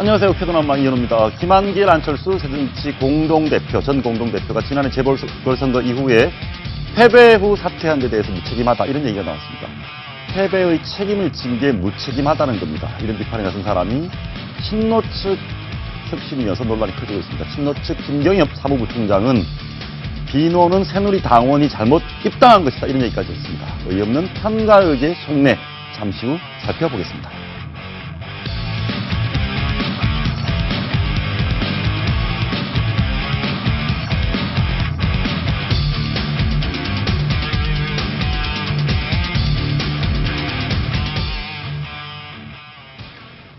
안녕하세요. 쾌도남만 이현우입니다. 김한길, 안철수 새정치 공동대표, 전 공동대표가 지난해 재보궐선거 이후에 패배 후 사퇴한 데 대해서 무책임하다 이런 얘기가 나왔습니다. 패배의 책임을 진 게 무책임하다는 겁니다. 이런 비판에 나선 사람이 친노 측 혁신이어서 논란이 커지고 있습니다. 친노 측 김경엽 사무부총장은 비노는 새누리당원이 잘못 입당한 것이다 이런 얘기까지 했습니다. 어이없는 편가의의 속내 잠시 후 살펴보겠습니다.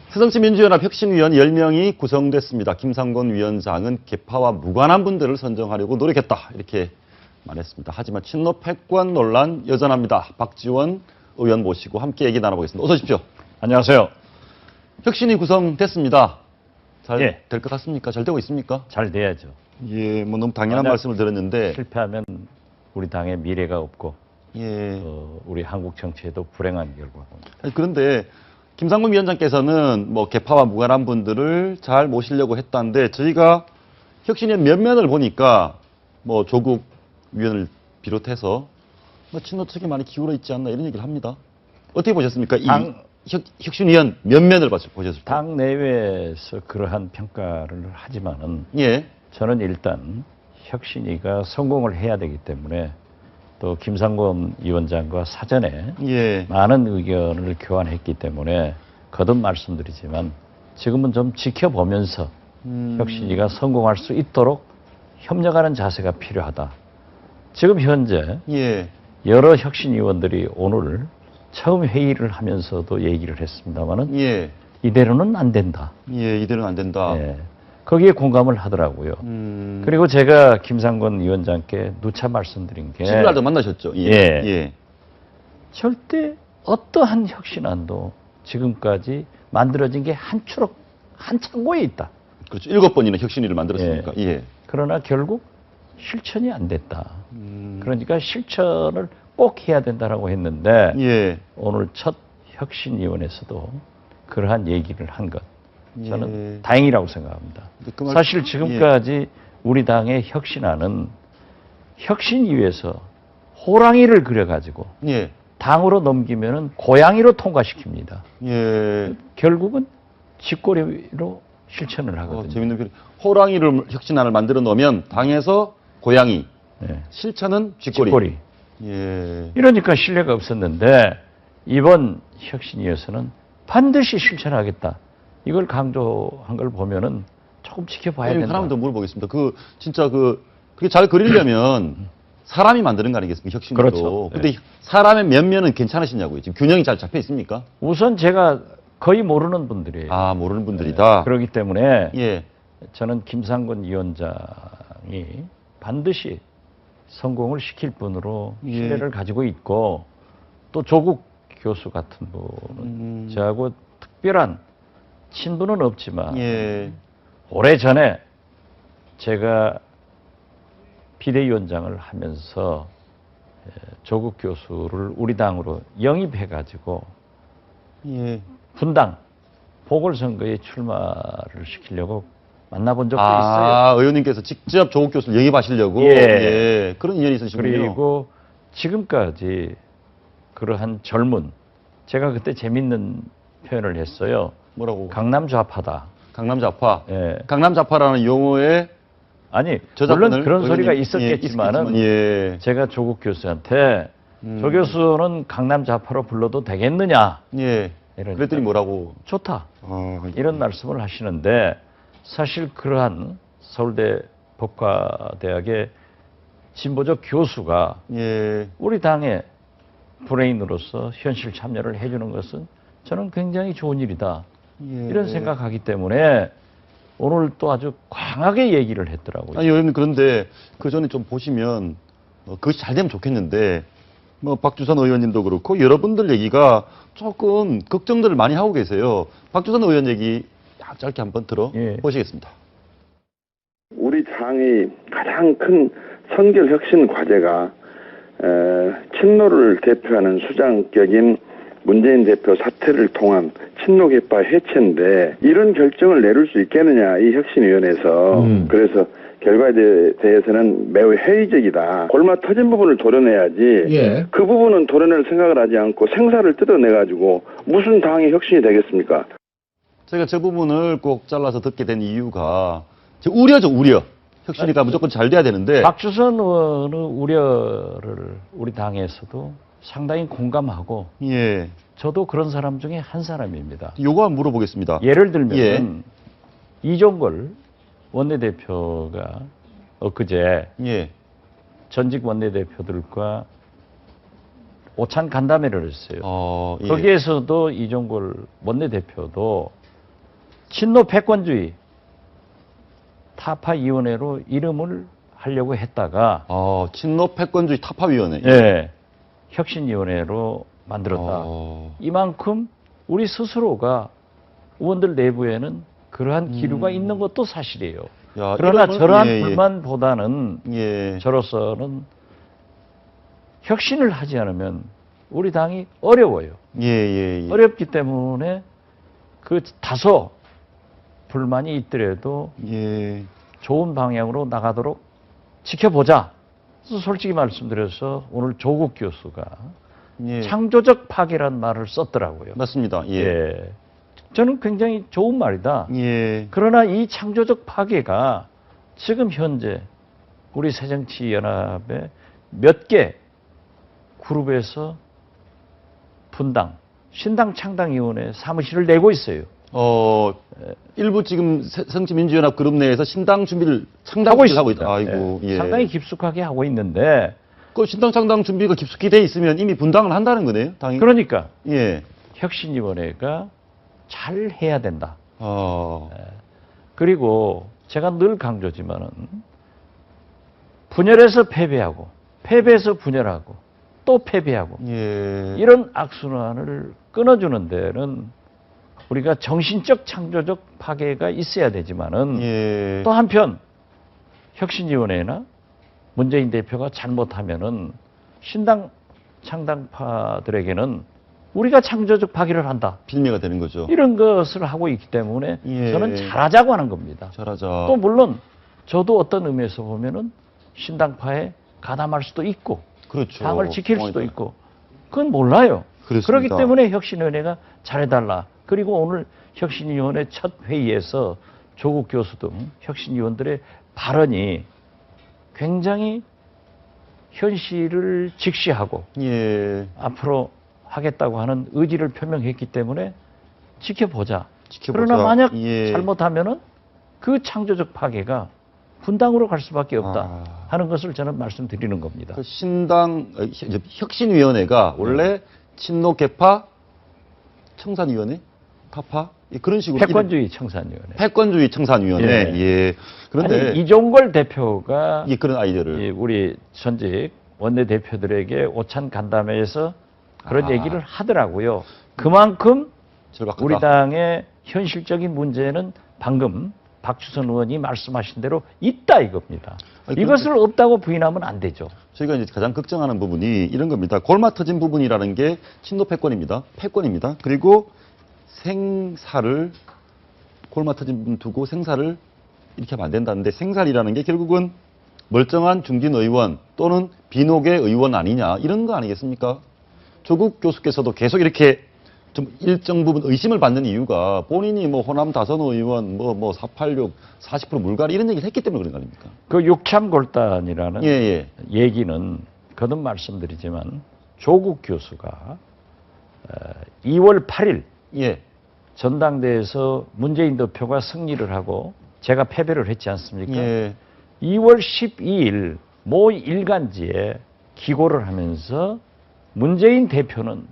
새정치민주연합 혁신위원 10명이 구성됐습니다. 김상곤 위원장은 개파와 무관한 분들을 선정하려고 노력했다 이렇게 말했습니다. 하지만 친노 패권 논란 여전합니다. 박지원 의원 모시고 함께 얘기 나눠보겠습니다. 어서 오십시오. 안녕하세요. 혁신이 구성됐습니다. 잘 예. 될 것 같습니까? 잘 되고 있습니까? 잘 돼야죠. 예, 뭐 너무 당연한 말씀을 드렸는데 실패하면 우리 당의 미래가 없고 예. 우리 한국 정치에도 불행한 결과가 옵니다. 그런데 김상곤 위원장께서는 뭐 개파와 무관한 분들을 잘 모시려고 했다는데 저희가 혁신의 면면을 보니까 뭐 조국 위원을 비롯해서 뭐 친노 측이 많이 기울어 있지 않나 이런 얘기를 합니다. 어떻게 보셨습니까? 이 혁신위원 면면을 보셨을 때. 당 내외에서 그러한 평가를 하지만은 예. 저는 일단 혁신위가 성공을 해야 되기 때문에 또 김상곤 위원장과 사전에 예. 많은 의견을 교환했기 때문에 거듭 말씀드리지만 지금은 좀 지켜보면서 혁신위가 성공할 수 있도록 협력하는 자세가 필요하다. 지금 현재 예. 여러 혁신위원들이 오늘 처음 회의를 하면서도 얘기를 했습니다마는 예. 이대로는 안 된다. 예. 이대로는 안 된다. 예. 거기에 공감을 하더라고요. 그리고 제가 김상곤 위원장께 누차 말씀드린 게 10일 날도 만나셨죠? 예. 예. 예. 절대 어떠한 혁신안도 지금까지 만들어진 게 한 추럭, 한 창고에 있다. 그렇죠. 7번이나 혁신위를 만들었으니까. 예. 그러나 결국 실천이 안 됐다. 그러니까 실천을 꼭 해야 된다라고 했는데 예. 오늘 첫 혁신위원회에서도 그러한 얘기를 한 것. 저는 예. 다행이라고 생각합니다. 사실 지금까지 우리 당의 혁신안은 혁신위에서 호랑이를 그려가지고 예. 당으로 넘기면은 고양이로 통과시킵니다. 예. 결국은 쥐꼬리로 실천을 하거든요. 재밌는 표현. 호랑이를 혁신안을 만들어 놓으면 당에서 고양이, 네. 실천은 쥐꼬리. 쥐꼬리. 예. 이러니까 신뢰가 없었는데 이번 혁신위에서는 반드시 실천하겠다. 이걸 강조한 걸 보면은 조금 지켜봐야 된다. 하나만 더 물어보겠습니다. 진짜 그게 잘 그리려면 사람이 만드는 거 아니겠습니까? 혁신으로. 그렇죠. 근데 네. 사람의 면면은 괜찮으시냐고요? 지금 균형이 잘 잡혀 있습니까? 우선 제가 거의 모르는 분들이에요. 아, 모르는 분들이다. 그렇기 때문에 예. 저는 김상곤 위원장이 반드시 성공을 시킬 분으로 예. 신뢰를 가지고 있고 또 조국 교수 같은 분은 저하고 특별한 친분은 없지만 예. 오래전에 제가 비대위원장을 하면서 조국 교수를 우리 당으로 영입해가지고 예. 분당 보궐선거에 출마를 시키려고 만나본 적도 아, 있어요. 의원님께서 직접 조국 교수를 영입하시려고 예. 그런 인연이 있으시군요. 그리고 지금까지 그러한 젊은 제가 그때 재밌는 표현을 했어요. 뭐라고? 강남 좌파다. 강남 좌파. 예. 강남 좌파라는 용어에 아니 저작권을 물론 그런 소리가 의원님, 있었겠지만은 예. 제가 조국 교수한테 조 교수는 강남 좌파로 불러도 되겠느냐? 예. 이러니까 그랬더니 뭐라고? 좋다. 아, 이런 말씀을 하시는데 사실 그러한 서울대 법과대학의 진보적 교수가 예. 우리 당의 브레인으로서 현실 참여를 해주는 것은 저는 굉장히 좋은 일이다. 예. 이런 생각하기 때문에 오늘 또 아주 강하게 얘기를 했더라고요. 아니, 의원님, 그런데 그 전에 좀 보시면, 그것이 잘 되면 좋겠는데, 박주선 의원님도 그렇고, 여러분들 얘기가 조금 걱정들을 많이 하고 계세요. 박주선 의원 얘기 짧게 한번 들어보시겠습니다. 우리 당의 가장 큰 선결 혁신 과제가, 친노를 대표하는 수장격인 문재인 대표 사퇴를 통한 친노계파 해체인데 이런 결정을 내릴 수 있겠느냐 이 혁신위원회에서 그래서 결과에 대해서는 매우 회의적이다. 골마 터진 부분을 도려내야지 예. 그 부분은 도려낼 생각을 하지 않고 생사를 뜯어내가지고 무슨 당의 혁신이 되겠습니까? 제가 저 부분을 꼭 잘라서 듣게 된 이유가 저 우려죠, 우려. 혁신이가 무조건 잘 돼야 되는데 박주선 의원의 우려를 우리 당에서도 상당히 공감하고 예. 저도 그런 사람 중에 한 사람입니다. 요거 한번 물어보겠습니다. 예를 들면 예. 이종걸 원내대표가 엊그제 예. 전직 원내대표들과 오찬 간담회를 했어요. 예. 거기에서도 이종걸 원내대표도 친노 패권주의 타파위원회로 이름을 하려고 했다가 친노 패권주의 타파위원회. 예, 혁신위원회로 만들었다. 어. 이만큼 우리 스스로가 의원들 내부에는 그러한 기류가 있는 것도 사실이에요. 야, 그러나 이런- 저러한 예, 예. 불만보다는 예. 저로서는 혁신을 하지 않으면 우리 당이 어려워요. 예. 어렵기 때문에 그 다소 불만이 있더라도 예. 좋은 방향으로 나가도록 지켜보자. 그래서 솔직히 말씀드려서 오늘 조국 교수가 예. 창조적 파괴란 말을 썼더라고요. 맞습니다. 예. 예. 저는 굉장히 좋은 말이다. 예. 그러나 이 창조적 파괴가 지금 현재 우리 새정치연합의 몇 개 그룹에서 분당, 신당 창당위원회 사무실을 내고 있어요. 일부 지금 새정치민주연합 그룹 내에서 신당 준비를 창당 하고 준비를 하고 있습니다. 있다. 아이고. 예. 예. 상당히 깊숙하게 하고 있는데 그 신당 창당 준비가 깊숙이 돼 있으면 이미 분당을 한다는 거네요. 당연히. 그러니까 예. 혁신위원회가 잘 해야 된다. 어. 그리고 제가 늘 강조지만은 분열해서 패배하고 패배해서 분열하고 또 패배하고 예. 이런 악순환을 끊어주는 데는 우리가 정신적 창조적 파괴가 있어야 되지만은 예. 또 한편 혁신위원회나 문재인 대표가 잘못하면은 신당 창당파들에게는 우리가 창조적 파괴를 한다. 빌미가 되는 거죠. 이런 것을 하고 있기 때문에 예. 저는 잘하자고 하는 겁니다. 잘하자. 또 물론 저도 어떤 의미에서 보면은 신당파에 가담할 수도 있고 그렇죠. 당을 지킬 수도 상황이 있고 그건 몰라요. 그렇습니다. 그렇기 때문에 혁신위원회가 잘해달라. 그리고 오늘 혁신위원회 첫 회의에서 조국 교수 등 혁신위원들의 발언이 굉장히 현실을 직시하고 예. 앞으로 하겠다고 하는 의지를 표명했기 때문에 지켜보자. 지켜보자. 그러나 만약 예. 잘못하면은 그 창조적 파괴가 분당으로 갈 수밖에 없다 하는 것을 저는 말씀드리는 겁니다. 그 신당 혁신위원회가 원래 친노계파 청산위원회 타파 그런 식으로 패권주의 청산위원회. 패권주의 청산위원회. 예. 예. 그런데 아니, 이종걸 대표가 예, 그런 아이디어를 이 우리 전직 원내대표들에게 오찬 간담회에서 그런 얘기를 하더라고요. 그만큼 절박하다. 우리 당의 현실적인 문제는 방금 박주선 의원이 말씀하신 대로 있다 이겁니다. 아니, 이것을 없다고 부인하면 안 되죠. 저희가 이제 가장 걱정하는 부분이 이런 겁니다. 골마 터진 부분이라는 게 친노 패권입니다. 패권입니다. 그리고 생사를 골마 터진 부분 두고 생사를 이렇게 하면 안 된다는데 생살이라는 게 결국은 멀쩡한 중진 의원 또는 비노계 의원 아니냐 이런 거 아니겠습니까? 조국 교수께서도 계속 이렇게 좀 일정 부분 의심을 받는 이유가 본인이 뭐 호남 다선 의원 뭐 486, 40% 물갈이 이런 얘기를 했기 때문에 그런 거 아닙니까? 그 육참골단이라는 예. 얘기는 거듭 말씀드리지만 조국 교수가 2월 8일 예. 전당대회에서 문재인 대표가 승리를 하고 제가 패배를 했지 않습니까? 예. 2월 12일 모 일간지에 기고를 하면서 문재인 대표는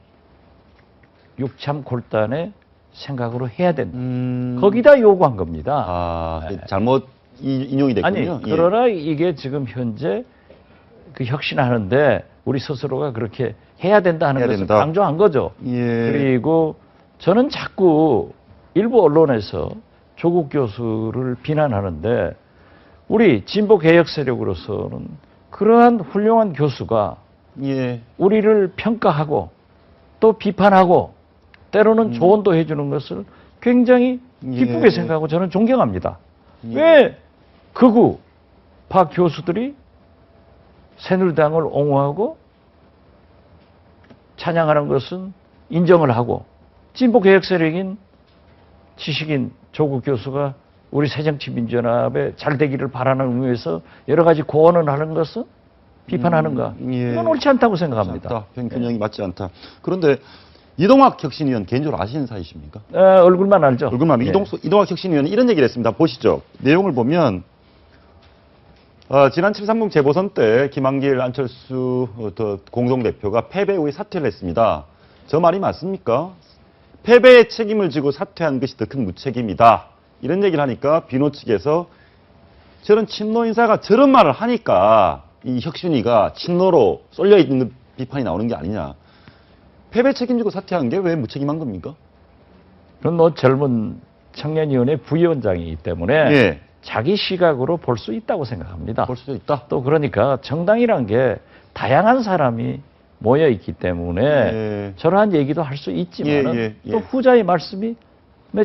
육참골단의 생각으로 해야 된다. 거기다 요구한 겁니다. 잘못 인용이 아니, 됐군요. 그러나 이게 지금 현재 그 혁신하는데 우리 스스로가 그렇게 해야 된다 하는 해야 것을 된다. 강조한 거죠. 예. 그리고 저는 자꾸 일부 언론에서 조국 교수를 비난하는데 우리 진보 개혁 세력으로서는 그러한 훌륭한 교수가 예. 우리를 평가하고 또 비판하고 때로는 조언도 해주는 것을 굉장히 기쁘게 생각하고 저는 존경합니다. 왜 극우 파 교수들이 새누리당을 옹호하고 찬양하는 것은 인정을 하고 진보 개혁 세력인 지식인 조국 교수가 우리 새정치민주연합에 잘 되기를 바라는 의미에서 여러 가지 고언을 하는 것은 비판하는가? 이건 옳지 않다고 생각합니다. 균형이 맞지 않다. 그런데 이동학 혁신위원 개인적으로 아시는 사이십니까? 얼굴만 알죠. 얼굴만. 예. 이동학 혁신위원이 이런 얘기를 했습니다. 보시죠. 내용을 보면 지난 7.30 재보선 때 김한길, 안철수 공동대표가 패배 후에 사퇴를 했습니다. 저 말이 맞습니까? 패배의 책임을 지고 사퇴한 것이 더 큰 무책임이다. 이런 얘기를 하니까 비노 측에서 저런 친노 인사가 저런 말을 하니까 이 혁신위가 친노로 쏠려 있는 비판이 나오는 게 아니냐. 패배 책임지고 사퇴한 게 왜 무책임한 겁니까? 그런 뭐 젊은 청년위원회 부위원장이기 때문에 예. 자기 시각으로 볼 수 있다고 생각합니다. 볼 수도 있다. 또 그러니까 정당이란 게 다양한 사람이 모여 있기 때문에 예. 저러한 얘기도 할 수 있지만 예. 또 후자의 말씀이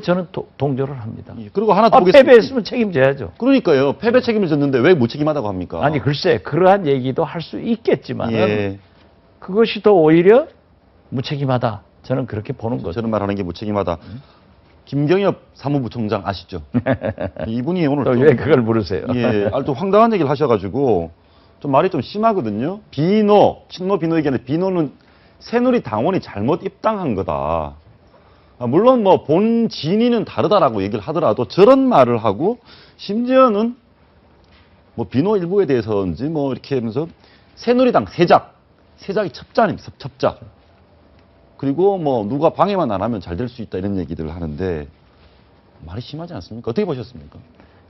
저는 동조를 합니다. 예. 그리고 하나 더 보겠습니다. 패배했으면 책임져야죠. 그러니까요. 패배 책임을 졌는데 왜 무책임하다고 합니까? 아니 글쎄 그러한 얘기도 할 수 있겠지만 예. 그것이 더 오히려 무책임하다. 저는 그렇게 보는 거죠. 저는 말하는 게 무책임하다. 김경엽 사무부총장 아시죠? 이분이 오늘 또 왜 그걸 물으세요? 예, 좀 황당한 얘기를 하셔가지고 좀 말이 좀 심하거든요. 비노, 친노 비노 얘기하는데 비노는 새누리 당원이 잘못 입당한 거다. 물론 뭐 본 진위는 다르다라고 얘기를 하더라도 저런 말을 하고 심지어는 뭐 비노 일부에 대해서인지 뭐 이렇게 하면서 새누리당 세작이 첩자입니다. 첩자. 그리고 뭐 누가 방해만 안 하면 잘 될 수 있다 이런 얘기들을 하는데 말이 심하지 않습니까? 어떻게 보셨습니까?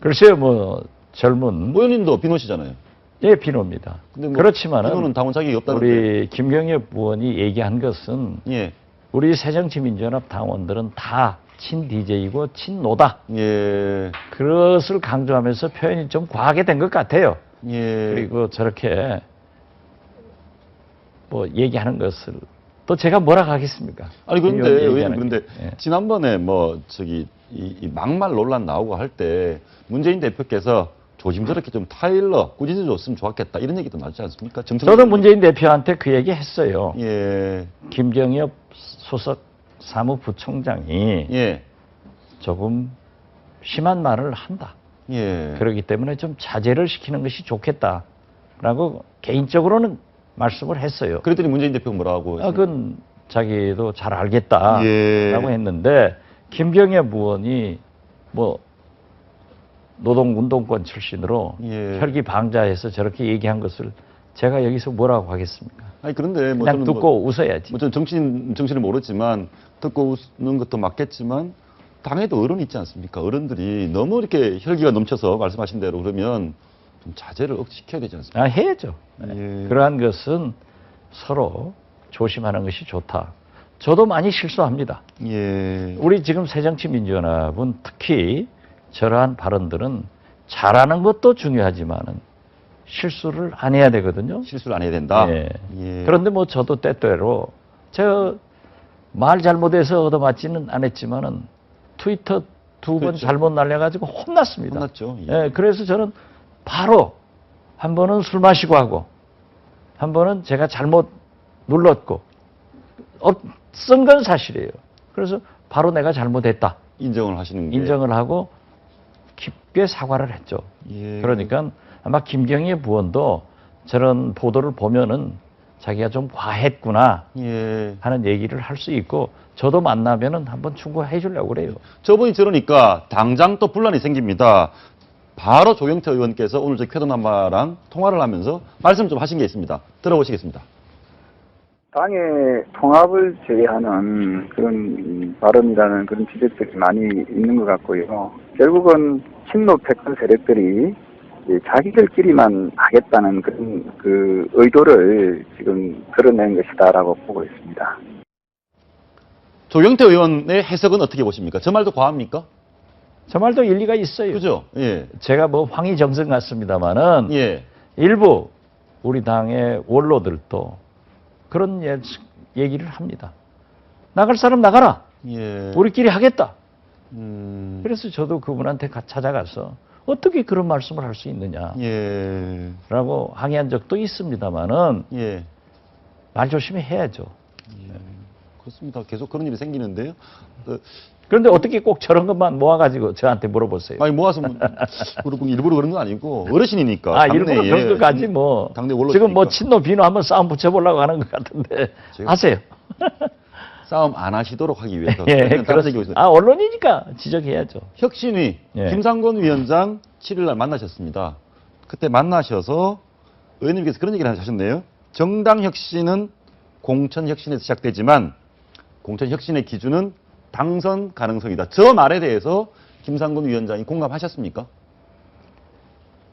글쎄요, 뭐 젊은 의원님도 비노시잖아요. 예, 비노입니다. 근데 뭐 그렇지만은 비노는 당원 자격이 없다는데. 우리 김경엽 의원이 얘기한 것은 예, 우리 새정치민주연합 당원들은 다 친DJ이고 친노다. 예, 그것을 강조하면서 표현이 좀 과하게 된 것 같아요. 예. 그리고 저렇게 뭐 얘기하는 것을 또 제가 뭐라 하겠습니까? 아니 그런데 의원이 의원님 얘기하는 그런데 게. 예. 지난번에 뭐 저기 이 막말 논란 나오고 할 때 문재인 대표께서 조심스럽게 좀 타일러 꾸짖어 줬으면 좋았겠다 이런 얘기도 나지 않습니까? 저도 문재인 대표한테 그 얘기 했어요. 예, 김경엽 소속 사무부총장이 예, 조금 심한 말을 한다. 예. 그렇기 때문에 좀 자제를 시키는 것이 좋겠다라고 개인적으로는 말씀을 했어요. 그랬더니 문재인 대표가 뭐라고 했습니까? 그건 자기도 잘 알겠다라고 예. 했는데 김경엽 의원이 뭐 노동운동권 출신으로 예. 혈기 방자해서 저렇게 얘기한 것을 제가 여기서 뭐라고 하겠습니까? 아니 그런데 뭐 그냥 저는 듣고 웃어야지. 뭐 저는 정신을 모르지만 듣고 웃는 것도 맞겠지만 당에도 어른이 있지 않습니까? 어른들이 너무 이렇게 혈기가 넘쳐서 말씀하신 대로 그러면 좀 자제를 억지시켜야 되지 않습니까? 해야죠. 예. 그러한 것은 서로 조심하는 것이 좋다. 저도 많이 실수합니다. 예. 우리 지금 새정치민주연합은 특히 저러한 발언들은 잘하는 것도 중요하지만은 실수를 안 해야 되거든요. 실수를 안 해야 된다. 예. 예. 그런데 뭐 저도 때때로 저 말 잘못해서 얻어맞지는 않았지만은 트위터 2번 그렇죠. 잘못 날려가지고 혼났습니다. 혼났죠. 예. 예, 그래서 저는 바로 한 번은 술 마시고 하고 한 번은 제가 잘못 눌렀고 쓴 건 사실이에요. 그래서 바로 내가 잘못했다 인정을 하시는 게. 인정을 하고 깊게 사과를 했죠. 예. 그러니까 아마 김경희 부원도 저런 보도를 보면은 자기가 좀 과했구나 예. 하는 얘기를 할 수 있고 저도 만나면은 한번 충고해 주려고 그래요. 저분이 저러니까 당장 또 분란이 생깁니다. 바로 조경태 의원께서 오늘 저 쾌도남마랑 통화를 하면서 말씀 좀 하신 게 있습니다. 들어보시겠습니다. 당의 통합을 제외하는 그런 발언이라는 그런 지적들이 많이 있는 것 같고요. 결국은 친노 패권 세력들이 자기들끼리만 하겠다는 그런 그 의도를 지금 드러낸 것이다라고 보고 있습니다. 조경태 의원의 해석은 어떻게 보십니까? 저 말도 과합니까? 저 말도 일리가 있어요. 그죠? 예. 제가 뭐 황희정성 같습니다만은 예. 일부 우리 당의 원로들도 그런 얘기를 합니다. 나갈 사람 나가라. 예. 우리끼리 하겠다. 음. 그래서 저도 그분한테 찾아가서 어떻게 그런 말씀을 할 수 있느냐라고 예. 항의한 적도 있습니다만은 예. 말 조심히 해야죠. 그렇습니다. 계속 그런 일이 생기는데요. 그런데 어떻게 꼭 저런 것만 모아가지고 저한테 물어보세요. 아니 모아서 물어본 일부러 그런 건 아니고 어르신이니까. 일부러 당내에 그런 것까지 뭐 당내 원로 지금 뭐 있으니까. 친노 비노 한번 싸움 붙여보려고 하는 것 같은데 하세요. 싸움 안 하시도록 하기 위해서. 예, 그냥 따라다니고 있어요. 언론이니까 지적해야죠. 혁신위 예. 김상곤 위원장 7일 날 만나셨습니다. 그때 만나셔서 의원님께서 그런 얘기를 하셨네요. 정당 혁신은 공천 혁신에서 시작되지만 공천 혁신의 기준은 당선 가능성이다. 저 말에 대해서 김상곤 위원장이 공감하셨습니까?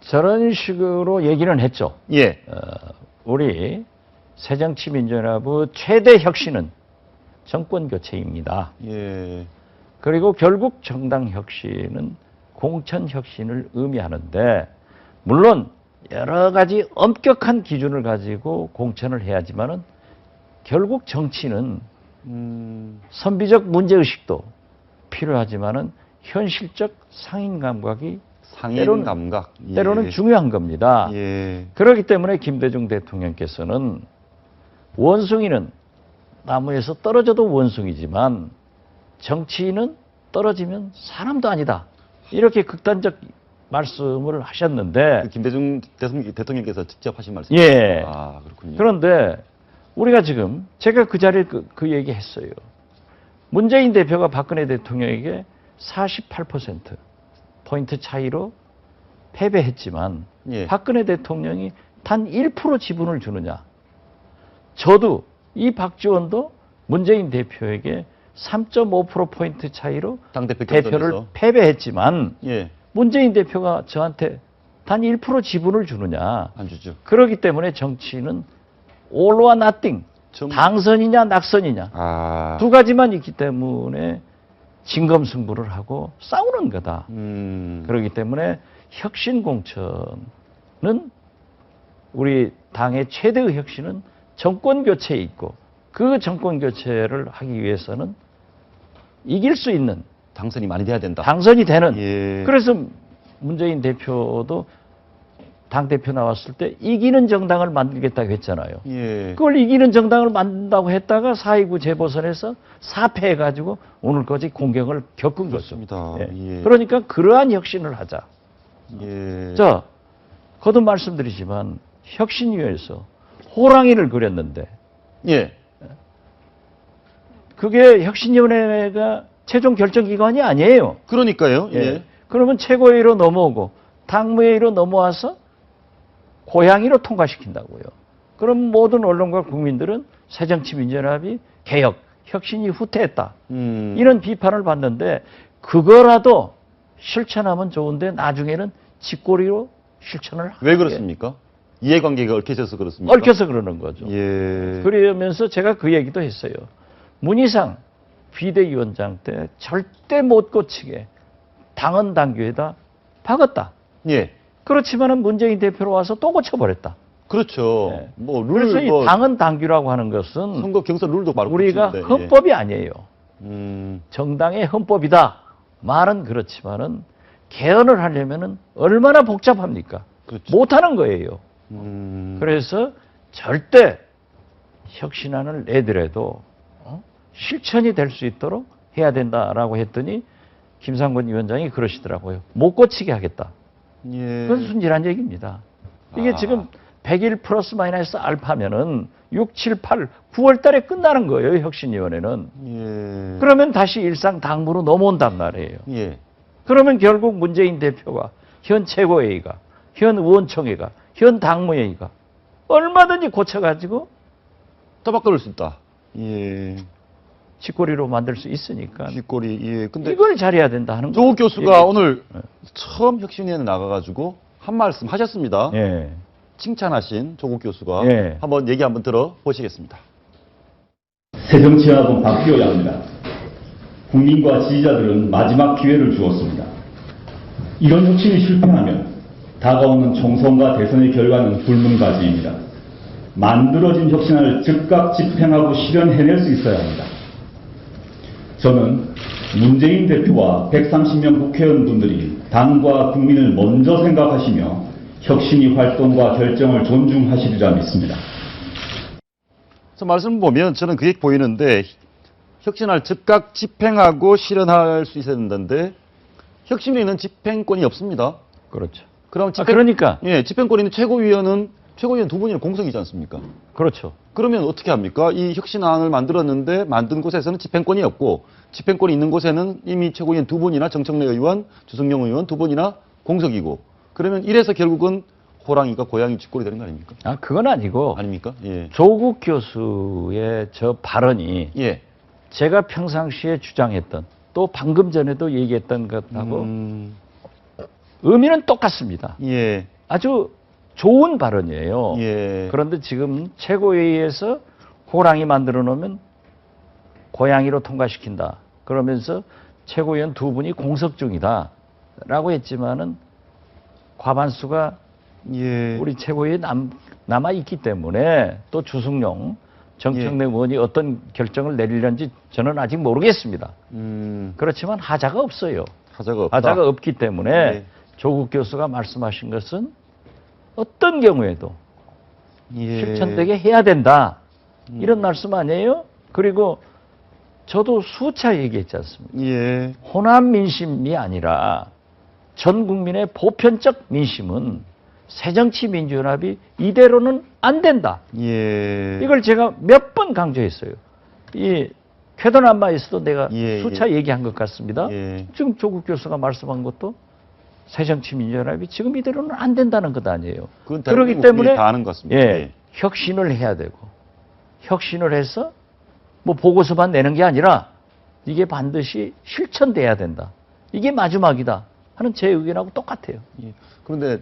저런 식으로 얘기는 했죠. 예. 우리 새정치민주연합의 최대 혁신은 정권 교체입니다. 예. 그리고 결국 정당 혁신은 공천 혁신을 의미하는데 물론 여러 가지 엄격한 기준을 가지고 공천을 해야지만은 결국 정치는 선비적 문제의식도 필요하지만은 현실적 상인 감각이 상인 감각. 예. 때로는 중요한 겁니다. 예. 그렇기 때문에 김대중 대통령께서는 원숭이는 나무에서 떨어져도 원숭이지만 정치인은 떨어지면 사람도 아니다. 이렇게 극단적 말씀을 하셨는데 김대중 대통령께서 직접 하신 말씀. 예. 아, 그렇군요. 그런데 우리가 지금 제가 그 자리에 그 얘기 했어요. 문재인 대표가 박근혜 대통령에게 48% 차이로 패배했지만 예. 박근혜 대통령이 단 1% 지분을 주느냐. 저도 이 박지원도 문재인 대표에게 3.5% 차이로 당대표 대표를 경선에서. 패배했지만 예. 문재인 대표가 저한테 단 1% 지분을 주느냐. 안 주죠. 그렇기 때문에 정치는 all or nothing. 당선이냐 낙선이냐. 아. 두 가지만 있기 때문에 진검승부를 하고 싸우는 거다. 그렇기 때문에 혁신 공천은 우리 당의 최대의 혁신은 정권 교체에 있고 그 정권 교체를 하기 위해서는 이길 수 있는 당선이 많이 돼야 된다. 당선이 되는. 예. 그래서 문재인 대표도 당대표 나왔을 때 이기는 정당을 만들겠다고 했잖아요. 예. 그걸 이기는 정당을 만든다고 했다가 4.29 재보선에서 사패해가지고 오늘까지 공경을 겪은 거죠. 그렇습니다. 예. 그러니까 그러한 혁신을 하자. 예. 자, 거듭 말씀드리지만 혁신위에서 호랑이를 그렸는데 예. 그게 혁신위원회가 최종 결정기관이 아니에요. 그러니까요. 예. 그러면 최고회의로 넘어오고 당무회의로 넘어와서 고양이로 통과시킨다고요. 그럼 모든 언론과 국민들은 새정치민주연합이 개혁, 혁신이 후퇴했다. 이런 비판을 받는데 그거라도 실천하면 좋은데 나중에는 쥐꼬리로 실천을 하게. 왜 그렇습니까? 이해관계가 얽혀져서 그렇습니까? 얽혀서 그러는 거죠. 예. 그러면서 제가 그 얘기도 했어요. 문희상 비대위원장 때 절대 못 고치게 당헌 당규에다 박았다. 예. 그렇지만은 문재인 대표로 와서 또 고쳐버렸다. 그렇죠. 네. 뭐 룰, 그래서 이 뭐 당헌 당규라고 하는 것은 선거 경선 룰도 바로 우리가 고치는데, 헌법이 아니에요. 예. 정당의 헌법이다. 말은 그렇지만은 개헌을 하려면은 얼마나 복잡합니까? 그렇죠. 못하는 거예요. 그래서 절대 혁신안을 내더라도 실천이 될 수 있도록 해야 된다라고 했더니 김상곤 위원장이 그러시더라고요. 못 고치게 하겠다. 예. 그건 순진한 얘기입니다. 이게 지금 100일 플러스 마이너스 알파면은 6, 7, 8, 9월 달에 끝나는 거예요, 혁신위원회는. 예. 그러면 다시 일상 당무로 넘어온단 말이에요. 예. 그러면 결국 문재인 대표가, 현 최고회의가, 현 의원총회가, 현 당무회의가 얼마든지 고쳐가지고 또 바꿔올 수 있다. 예. 쥐꼬리로 만들 수 있으니까 뒷골이, 예. 근데 이걸 잘해야 된다 하는 조국 거예요. 교수가 오늘 처음 혁신위원회 나가가지고 한 말씀 하셨습니다. 예. 칭찬하신 조국 교수가 예. 한번 얘기 한번 들어보시겠습니다. 새정치연합은 바뀌어야 합니다. 국민과 지지자들은 마지막 기회를 주었습니다. 이런 혁신이 실패하면 다가오는 총선과 대선의 결과는 불문가지입니다. 만들어진 혁신안을 즉각 집행하고 실현해낼 수 있어야 합니다. 저는 문재인 대표와 130명 국회의원분들이 당과 국민을 먼저 생각하시며 혁신위 활동과 결정을 존중하시리라 믿습니다. 그래서 말씀을 보면 저는 그게 보이는데 혁신을 즉각 집행하고 실현할 수 있어야 된다는데 혁신위는 집행권이 없습니다. 그렇죠. 그럼 그러니까. 예, 집행권이 있는 최고위원 두 분이 공석이지 않습니까? 그렇죠. 그러면 어떻게 합니까? 이 혁신안을 만들었는데 만든 곳에서는 집행권이 없고 집행권이 있는 곳에는 이미 최고위원 두 분이나 정청래 의원, 주승용 의원 두 분이나 공석이고 그러면 이래서 결국은 호랑이가 고양이 쥐꼬리 되는 거 아닙니까? 아, 그건 아니고 아닙니까? 예. 조국 교수의 저 발언이 예. 제가 평상시에 주장했던 또 방금 전에도 얘기했던 것하고 의미는 똑같습니다. 예. 아주 좋은 발언이에요. 예. 그런데 지금 최고회의에서 호랑이 만들어 놓으면 고양이로 통과시킨다. 그러면서 최고위원 두 분이 공석 중이다. 라고 했지만은 과반수가 예. 우리 최고위에 남아 있기 때문에 또 주승용, 정청래 의원이 어떤 결정을 내리려는지 저는 아직 모르겠습니다. 그렇지만 하자가 없어요. 하자가 없다. 하자가 없기 때문에 예. 조국 교수가 말씀하신 것은 어떤 경우에도 예. 실천되게 해야 된다. 이런 말씀 아니에요? 그리고 저도 수차 얘기했지 않습니까? 예. 호남 민심이 아니라 전 국민의 보편적 민심은 새정치민주연합이 이대로는 안 된다. 예. 이걸 제가 몇 번 강조했어요. 이 쾌도남마에서도 내가 예, 수차 예. 얘기한 것 같습니다. 예. 지금 조국 교수가 말씀한 것도 새정치민주연합이 지금 이대로는 안 된다는 것 아니에요. 그건 그렇기 대한민국 때문에 국민이 다 아는 것 같습니다. 예, 혁신을 해야 되고 혁신을 해서 뭐 보고서만 내는 게 아니라 이게 반드시 실천돼야 된다. 이게 마지막이다 하는 제 의견하고 똑같아요. 예. 그런데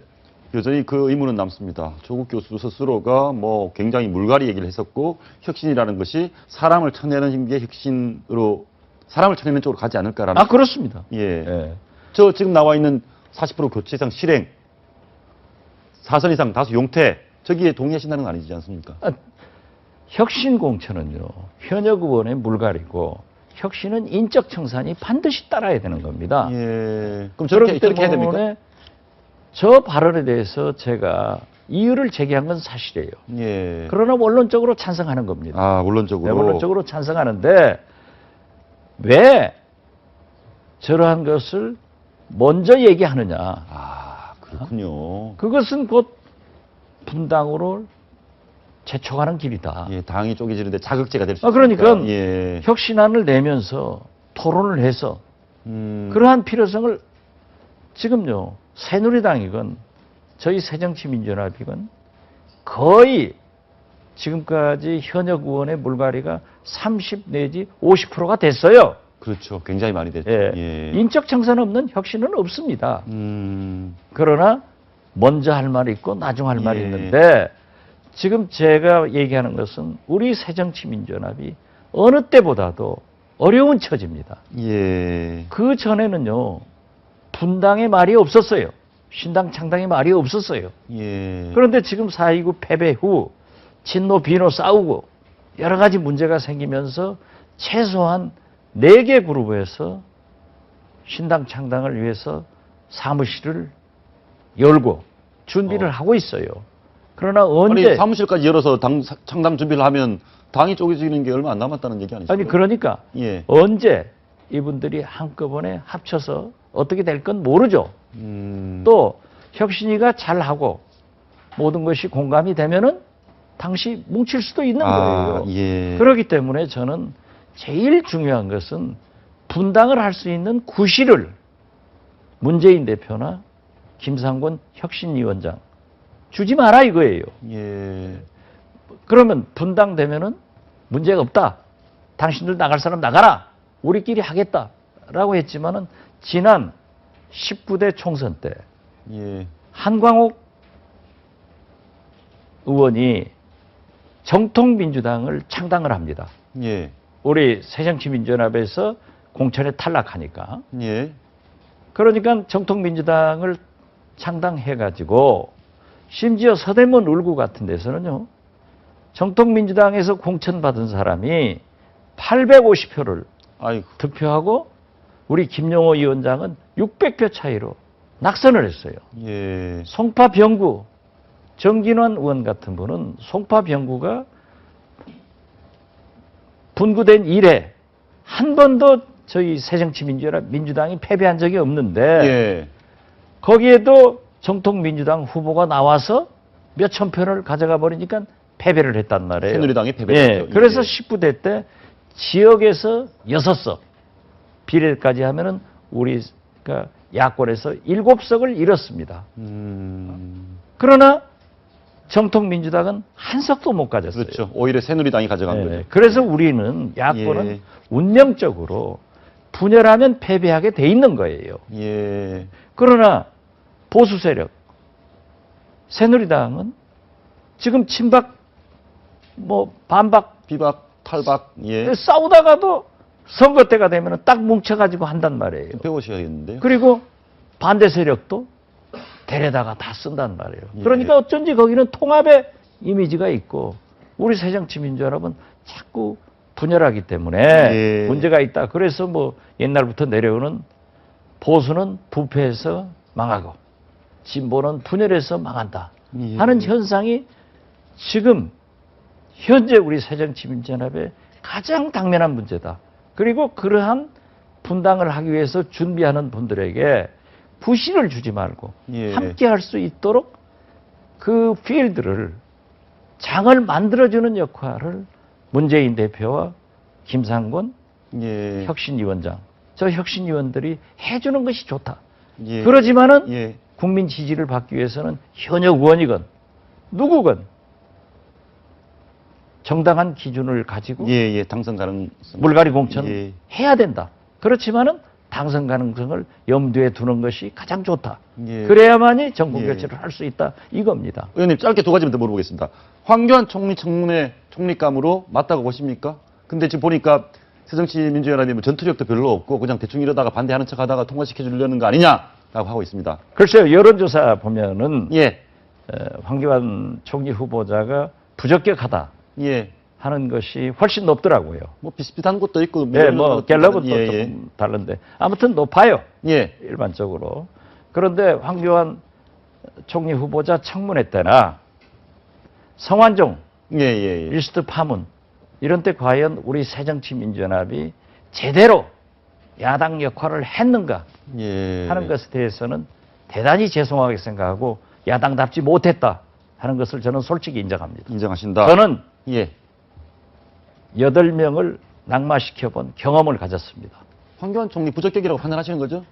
여전히 그 의문은 남습니다. 조국 교수 스스로가 뭐 굉장히 물갈이 얘기를 했었고 혁신이라는 것이 사람을 쳐내는 게 혁신으로 사람을 쳐내는 쪽으로 가지 않을까라는. 아, 그렇습니다. 예. 예. 저 지금 나와 있는 40% 교체 이상 실행, 4선 이상 다수 용퇴 저기에 동의하신다는 거 아니지 않습니까? 혁신 공천은요, 현역 의원의 물갈이고 혁신은 인적 청산이 반드시 따라야 되는 겁니다. 예. 그럼 저렇게 해야 됩니까? 때문에 저 발언에 대해서 제가 이유를 제기한 건 사실이에요. 예. 그러나 원론적으로 찬성하는 겁니다. 아, 원론적으로. 네, 원론적으로 찬성하는데 왜 저러한 것을 먼저 얘기하느냐. 아, 그렇군요. 그것은 곧 분당으로 재촉하는 길이다. 예, 당이 쪼개지는데 자극제가 될 수 그러니까 있으니까. 예. 혁신안을 내면서 토론을 해서 그러한 필요성을 지금요, 새누리당이건 저희 새정치민주연합이건 거의 지금까지 현역 의원의 물갈이가 30 내지 50%가 됐어요. 그렇죠. 굉장히 많이 됐죠. 예. 예. 인적 청산 없는 혁신은 없습니다. 음. 그러나 먼저 할 말이 있고 나중 할 말이 예. 있는데 지금 제가 얘기하는 것은 우리 새정치민주연합이 어느 때보다도 어려운 처지입니다. 예. 그 전에는요, 분당의 말이 없었어요. 신당 창당의 말이 없었어요. 예. 그런데 지금 4.29 패배 후 친노 비노 싸우고 여러 가지 문제가 생기면서 최소한 4개 그룹에서 신당 창당을 위해서 사무실을 열고 준비를 하고 있어요. 그러나 언제 아니, 사무실까지 열어서 당 창당 준비를 하면 당이 쪼개지는 게 얼마 안 남았다는 얘기 아니죠? 아니 그러니까 예. 언제 이분들이 한꺼번에 합쳐서 어떻게 될 건 모르죠. 또 혁신이가 잘하고 모든 것이 공감이 되면은 당시 뭉칠 수도 있는 거예요. 예. 그렇기 때문에 저는 제일 중요한 것은 분당을 할 수 있는 구실을 문재인 대표나 김상곤 혁신위원장 주지 마라 이거예요. 예. 그러면 분당되면은 문제가 없다. 당신들 나갈 사람 나가라. 우리끼리 하겠다라고 했지만은 지난 19대 총선 때 예. 한광옥 의원이 정통민주당을 창당을 합니다. 예. 우리 새정치민주연합에서 공천에 탈락하니까. 예. 그러니까 정통민주당을 창당해가지고 심지어 서대문 울구 같은 데서는요. 정통민주당에서 공천받은 사람이 850표를 아이고. 득표하고 우리 김용호 위원장은 600표 차이로 낙선을 했어요. 예. 송파병구 정진환 의원 같은 분은 송파병구가 분구된 이래 한 번도 저희 새정치민주연합 민주당이 패배한 적이 없는데 예. 거기에도 정통민주당 후보가 나와서 몇천 표를 가져가 버리니까 패배를 했단 말이에요. 새누리당이 패배했죠. 예, 그래서 예. 19대 때 지역에서 6석, 비례까지 하면은 우리 그러니까 야권에서 7석을 잃었습니다. 그러나 정통민주당은 한 석도 못 가졌어요. 그렇죠. 오히려 새누리당이 가져간 예, 거죠. 그래서 우리는 야권은 예. 운명적으로 분열하면 패배하게 돼 있는 거예요. 예. 그러나 보수 세력 새누리당은 지금 친박 뭐 반박 비박, 탈박, 예. 싸우다가도 선거 때가 되면 딱 뭉쳐가지고 한단 말이에요. 배우셔야겠는데요. 그리고 반대 세력도 데려다가 다 쓴단 말이에요. 예. 그러니까 어쩐지 거기는 통합의 이미지가 있고 우리 새정치민주연합은 자꾸 분열하기 때문에 예. 문제가 있다. 그래서 뭐 옛날부터 내려오는 보수는 부패해서 망하고 진보는 분열해서 망한다 예. 하는 현상이 지금 현재 우리 새정치민주연합의 가장 당면한 문제다. 그리고 그러한 분당을 하기 위해서 준비하는 분들에게 부신을 주지 말고 예. 함께 할 수 있도록 그 필드를 장을 만들어주는 역할을 문재인 대표와 김상곤 예. 혁신위원장 저 혁신위원들이 해주는 것이 좋다. 예. 그러지만은 예. 국민 지지를 받기 위해서는 현역 의원이건 누구건 정당한 기준을 가지고 예, 예. 당선 가능성. 물갈이 공천을 예. 해야 된다. 그렇지만은 당선 가능성을 염두에 두는 것이 가장 좋다. 예. 그래야만이 정권 예. 교체를 할 수 있다. 이겁니다. 의원님 짧게 두 가지만 더 물어보겠습니다. 황교안 총리 청문회 총리감으로 맞다고 보십니까? 근데 지금 보니까 새정치민주연합이 뭐 전투력도 별로 없고 그냥 대충 이러다가 반대하는 척하다가 통과시켜 주려는 거 아니냐라고 하고 있습니다. 글쎄요. 여론조사 보면은 예. 황교안 총리 후보자가 부적격하다 예. 하는 것이 훨씬 높더라고요. 뭐 비슷비슷한 것도 있고 네, 뭐 갤럽은 또 예, 조금 다른데 아무튼 높아요. 예. 일반적으로. 그런데 황교안 총리 후보자 청문회 때나 성완종 예, 예, 예. 리스트 파문 이런 때 과연 우리 새정치민주연합이 제대로 야당 역할을 했는가 예. 하는 것에 대해서는 대단히 죄송하게 생각하고 야당답지 못했다 하는 것을 저는 솔직히 인정합니다. 인정하신다. 저는 예. 8명을 낙마시켜본 경험을 가졌습니다. 황교안 총리 부적격이라고 판단하시는 거죠?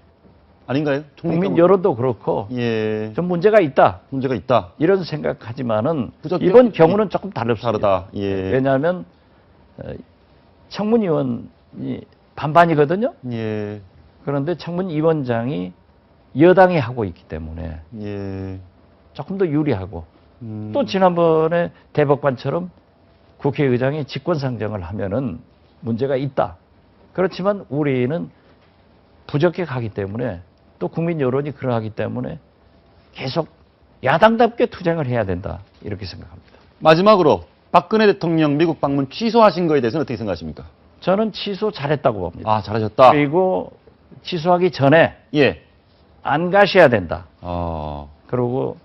아닌가요? 국민 여론도 그렇고 예. 좀 문제가 있다. 문제가 있다. 이런 생각하지만은 부적격? 이번 경우는 조금 다릅니다. 다르다. 예. 왜냐하면 청문위원이 반반이거든요. 예. 그런데 청문위원장이 여당이 하고 있기 때문에 예. 조금 더 유리하고 또 지난번에 대법관처럼 국회의장이 직권상정을 하면은 문제가 있다. 그렇지만 우리는 부적격하기 때문에 또 국민 여론이 그러하기 때문에 계속 야당답게 투쟁을 해야 된다. 이렇게 생각합니다. 마지막으로 박근혜 대통령 미국 방문 취소하신 거에 대해서는 어떻게 생각하십니까? 저는 취소 잘했다고 봅니다. 아, 잘하셨다. 그리고 취소하기 전에 예. 안 가셔야 된다. 아. 그리고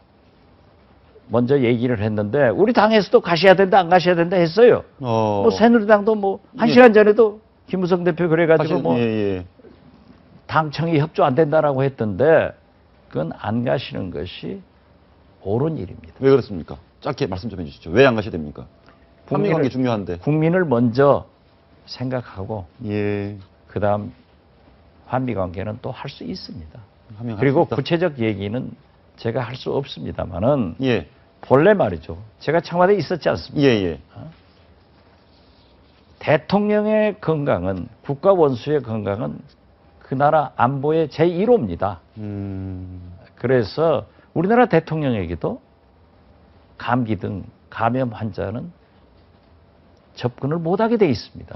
먼저 얘기를 했는데 우리 당에서도 가셔야 된다 안 가셔야 된다 했어요. 뭐 새누리당도 뭐 한 예. 시간 전에도 김무성 대표 그래가지고 뭐 예, 예. 당청이 협조 안 된다라고 했던데 그건 안 가시는 것이 옳은 일입니다. 왜 그렇습니까? 짧게 말씀 좀 해주시죠. 왜 안 가셔야 됩니까? 한미 관계 중요한데. 국민을 먼저 생각하고 예. 그다음 한미 관계는 또 할 수 있습니다. 한미 관계 그리고 있다. 구체적 얘기는 제가 할 수 없습니다만은 예. 본래 말이죠. 제가 청와대에 있었지 않습니까? 예, 예. 대통령의 건강은 국가 원수의 건강은 그 나라 안보의 제1호입니다. 그래서 우리나라 대통령에게도 감기 등 감염 환자는 접근을 못하게 돼 있습니다.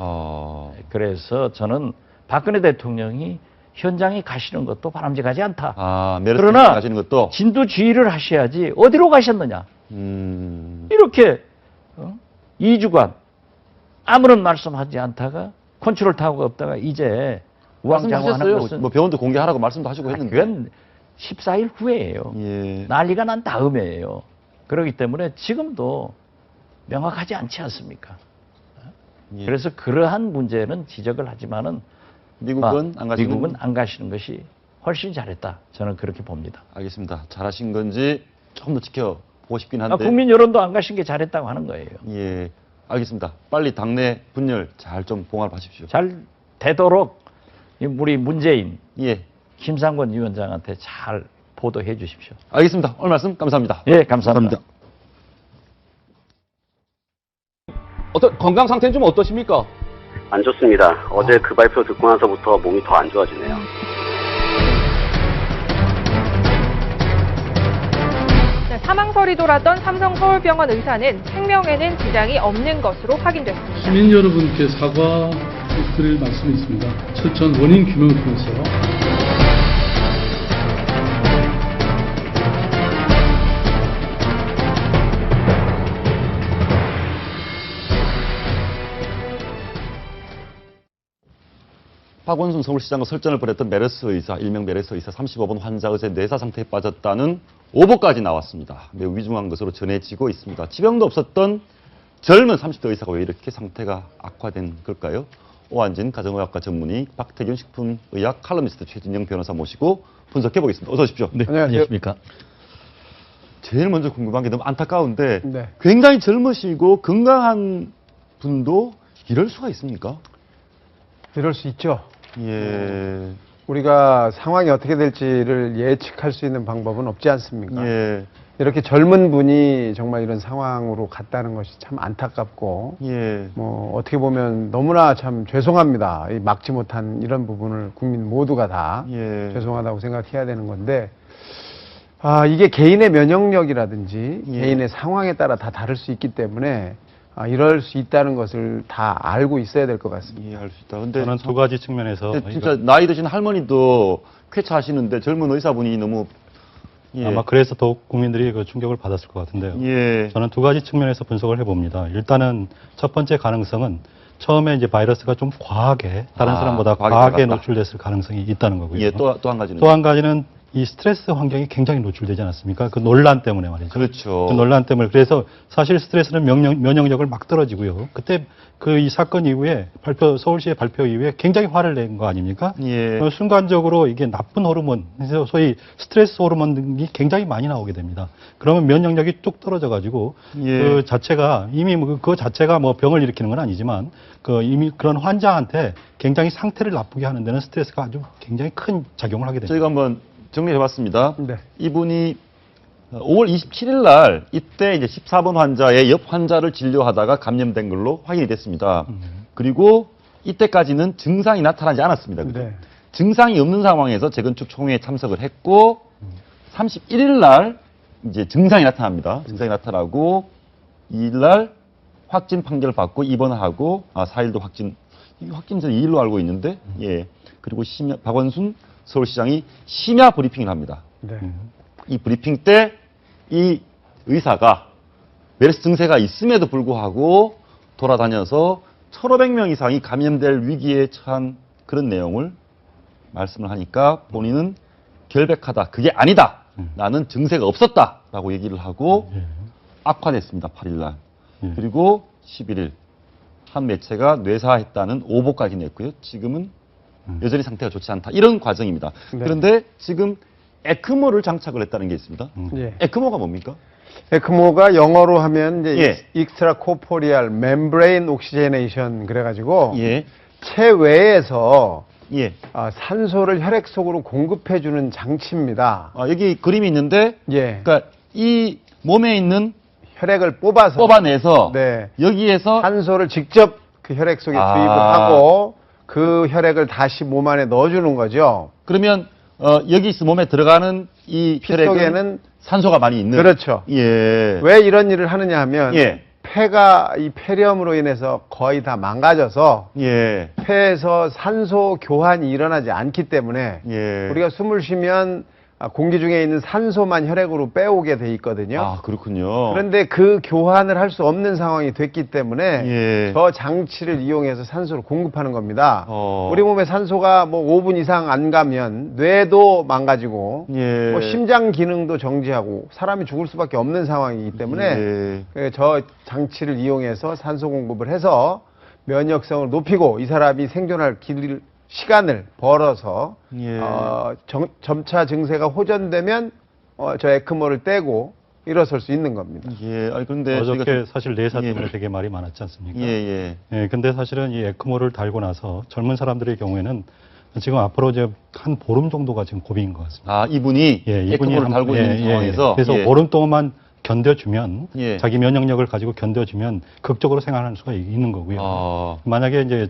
그래서 저는 박근혜 대통령이 현장에 가시는 것도 바람직하지 않다. 그러나 가시는 것도 진두지휘를 하셔야지 어디로 가셨느냐. 이렇게 2주간 아무런 말씀하지 않다가 컨트롤 타워가 없다가 이제 우왕좌왕하는 말씀하셨어요. 것은 뭐 병원도 공개하라고 말씀도 하시고 했는데. 그건 14일 후에예요. 예. 난리가 난 다음에예요. 그렇기 때문에 지금도 명확하지 않지 않습니까? 예. 그래서 그러한 문제는 지적을 하지만은 미국은 안 가시는 미국은 안 가시는 것이 훨씬 잘했다. 저는 그렇게 봅니다. 알겠습니다. 잘하신 건지 조금 더 지켜보고 싶긴 한데. 국민 여론도 안 가신 게 잘했다고 하는 거예요. 예. 알겠습니다. 빨리 당내 분열 잘 좀 봉합하십시오. 잘 되도록 우리 문재인, 예. 김상권 위원장한테 잘 보도해 주십시오. 알겠습니다. 오늘 말씀 감사합니다. 예, 감사합니다. 건강 상태는 좀 어떠십니까? 안 좋습니다. 어제 그 발표 듣고 나서부터 몸이 더 안 좋아지네요. 네, 사망설이 돌았던 삼성서울병원 의사는 생명에는 지장이 없는 것으로 확인됐습니다. 시민 여러분께 사과드릴 말씀이 있습니다. 철저한 원인 규명을 통해서 박원순 서울시장과 설전을 벌였던 메르스 의사, 일명 메르스 의사 35번 환자 의사의 뇌사 상태에 빠졌다는 오보까지 나왔습니다. 매우 위중한 것으로 전해지고 있습니다. 지병도 없었던 젊은 30대 의사가 왜 이렇게 상태가 악화된 걸까요? 오한진 가정의학과 전문의, 박태균 식품의학 칼럼니스트, 최진영 변호사 모시고 분석해 보겠습니다. 어서 오십시오. 네, 안녕하십니까. 제일 먼저 궁금한 게 너무 안타까운데 네. 굉장히 젊으시고 건강한 분도 이럴 수가 있습니까? 이럴 수 있죠. 예. 우리가 상황이 어떻게 될지를 예측할 수 있는 방법은 없지 않습니까? 예. 이렇게 젊은 분이 정말 이런 상황으로 갔다는 것이 참 안타깝고, 예. 뭐 어떻게 보면 너무나 참 죄송합니다. 이 막지 못한 이런 부분을 국민 모두가 다 예. 죄송하다고 생각해야 되는 건데, 이게 개인의 면역력이라든지 예. 개인의 상황에 따라 다 다를 수 있기 때문에 이럴 수 있다는 것을 다 알고 있어야 될 것 같습니다. 이해할 수 있다. 근데 저는 두 가지 측면에서 진짜 나이 드신 할머니도 쾌차하시는데 젊은 의사분이 너무 예. 아마 그래서 더욱 국민들이 그 충격을 받았을 것 같은데요. 예. 저는 두 가지 측면에서 분석을 해봅니다. 일단은 첫 번째 가능성은 처음에 이제 바이러스가 좀 과하게 다른 사람보다 과하게 들어갔다. 노출됐을 가능성이 있다는 거고요. 예, 또 한 가지는 또 한 가지는 이 스트레스 환경이 굉장히 노출되지 않았습니까? 그 논란 때문에 말이죠. 그렇죠. 그 논란 때문에. 그래서 사실 스트레스는 면역력을 막 떨어지고요. 그때 그 이 사건 이후에 서울시의 발표 이후에 굉장히 화를 낸 거 아닙니까? 예. 순간적으로 이게 나쁜 호르몬, 그래서 소위 스트레스 호르몬이 굉장히 많이 나오게 됩니다. 그러면 면역력이 뚝 떨어져가지고 예. 그 자체가 이미 그 자체가 뭐 병을 일으키는 건 아니지만 그 이미 그런 환자한테 굉장히 상태를 나쁘게 하는 데는 스트레스가 아주 굉장히 큰 작용을 하게 됩니다. 저희가 한번 정리해봤습니다. 네. 이분이 5월 27일 날 이때 이제 14번 환자의 옆 환자를 진료하다가 감염된 걸로 확인이 됐습니다. 그리고 이때까지는 증상이 나타나지 않았습니다. 그죠? 네. 증상이 없는 상황에서 재건축 총회에 참석을 했고 31일 날 이제 증상이 나타납니다. 증상이 나타나고 2일 날 확진 판결을 받고 입원을 하고 4일도 확진 저는 2일로 알고 있는데 예. 그리고 박원순 서울시장이 심야 브리핑을 합니다. 네. 이 브리핑 때 이 의사가 메르스 증세가 있음에도 불구하고 돌아다녀서 1,500명 이상이 감염될 위기에 처한 그런 내용을 말씀을 하니까 본인은 결백하다. 그게 아니다. 나는 증세가 없었다라고 얘기를 하고 악화됐습니다. 8일 날. 그리고 11일 한 매체가 뇌사했다는 오보까지 냈고요. 지금은 여전히 상태가 좋지 않다. 이런 과정입니다. 네. 그런데 지금 에크모를 장착을 했다는 게 있습니다. 예. 에크모가 뭡니까? 에크모가 영어로 하면 이제 예. 익스트라 코포리알 멤브레인 옥시제네이션 그래가지고 예. 체외에서 예. 산소를 혈액 속으로 공급해주는 장치입니다. 여기 그림이 있는데, 예. 그러니까 이 몸에 있는 혈액을 뽑아서 뽑아내서 네. 여기에서 산소를 직접 그 혈액 속에 투입을 하고 그 혈액을 다시 몸 안에 넣어주는 거죠. 그러면 여기 몸에 들어가는 이 피 혈액은 속에는 산소가 많이 있는. 그렇죠. 예. 왜 이런 일을 하느냐 하면 예. 폐가 이 폐렴으로 인해서 거의 다 망가져서 예. 폐에서 산소 교환이 일어나지 않기 때문에 예. 우리가 숨을 쉬면 공기 중에 있는 산소만 혈액으로 빼오게 돼 있거든요. 아, 그렇군요. 그런데 그 교환을 할 수 없는 상황이 됐기 때문에 예. 저 장치를 이용해서 산소를 공급하는 겁니다. 우리 몸에 산소가 뭐 5분 이상 안 가면 뇌도 망가지고 예. 뭐 심장 기능도 정지하고 사람이 죽을 수밖에 없는 상황이기 때문에 저 장치를 이용해서 산소 공급을 해서 면역성을 높이고 이 사람이 생존할 시간을 벌어서 예. 점차 증세가 호전되면 저 에크모를 떼고 일어설 수 있는 겁니다. 예. 아니 그런데 어저께 사실 내사 예. 때문에 되게 말이 많았지 않습니까? 예. 예, 근데 사실은 이 에크모를 달고 나서 젊은 사람들의 경우에는 지금 앞으로 이제 한 보름 정도가 지금 고비인 것 같습니다. 아, 이분이 에크모를 달고 있는 상황에서 그래서 보름 동안만 견뎌주면 예. 자기 면역력을 가지고 견뎌주면 극적으로 생활하는 수가 있는 거고요. 만약에 이제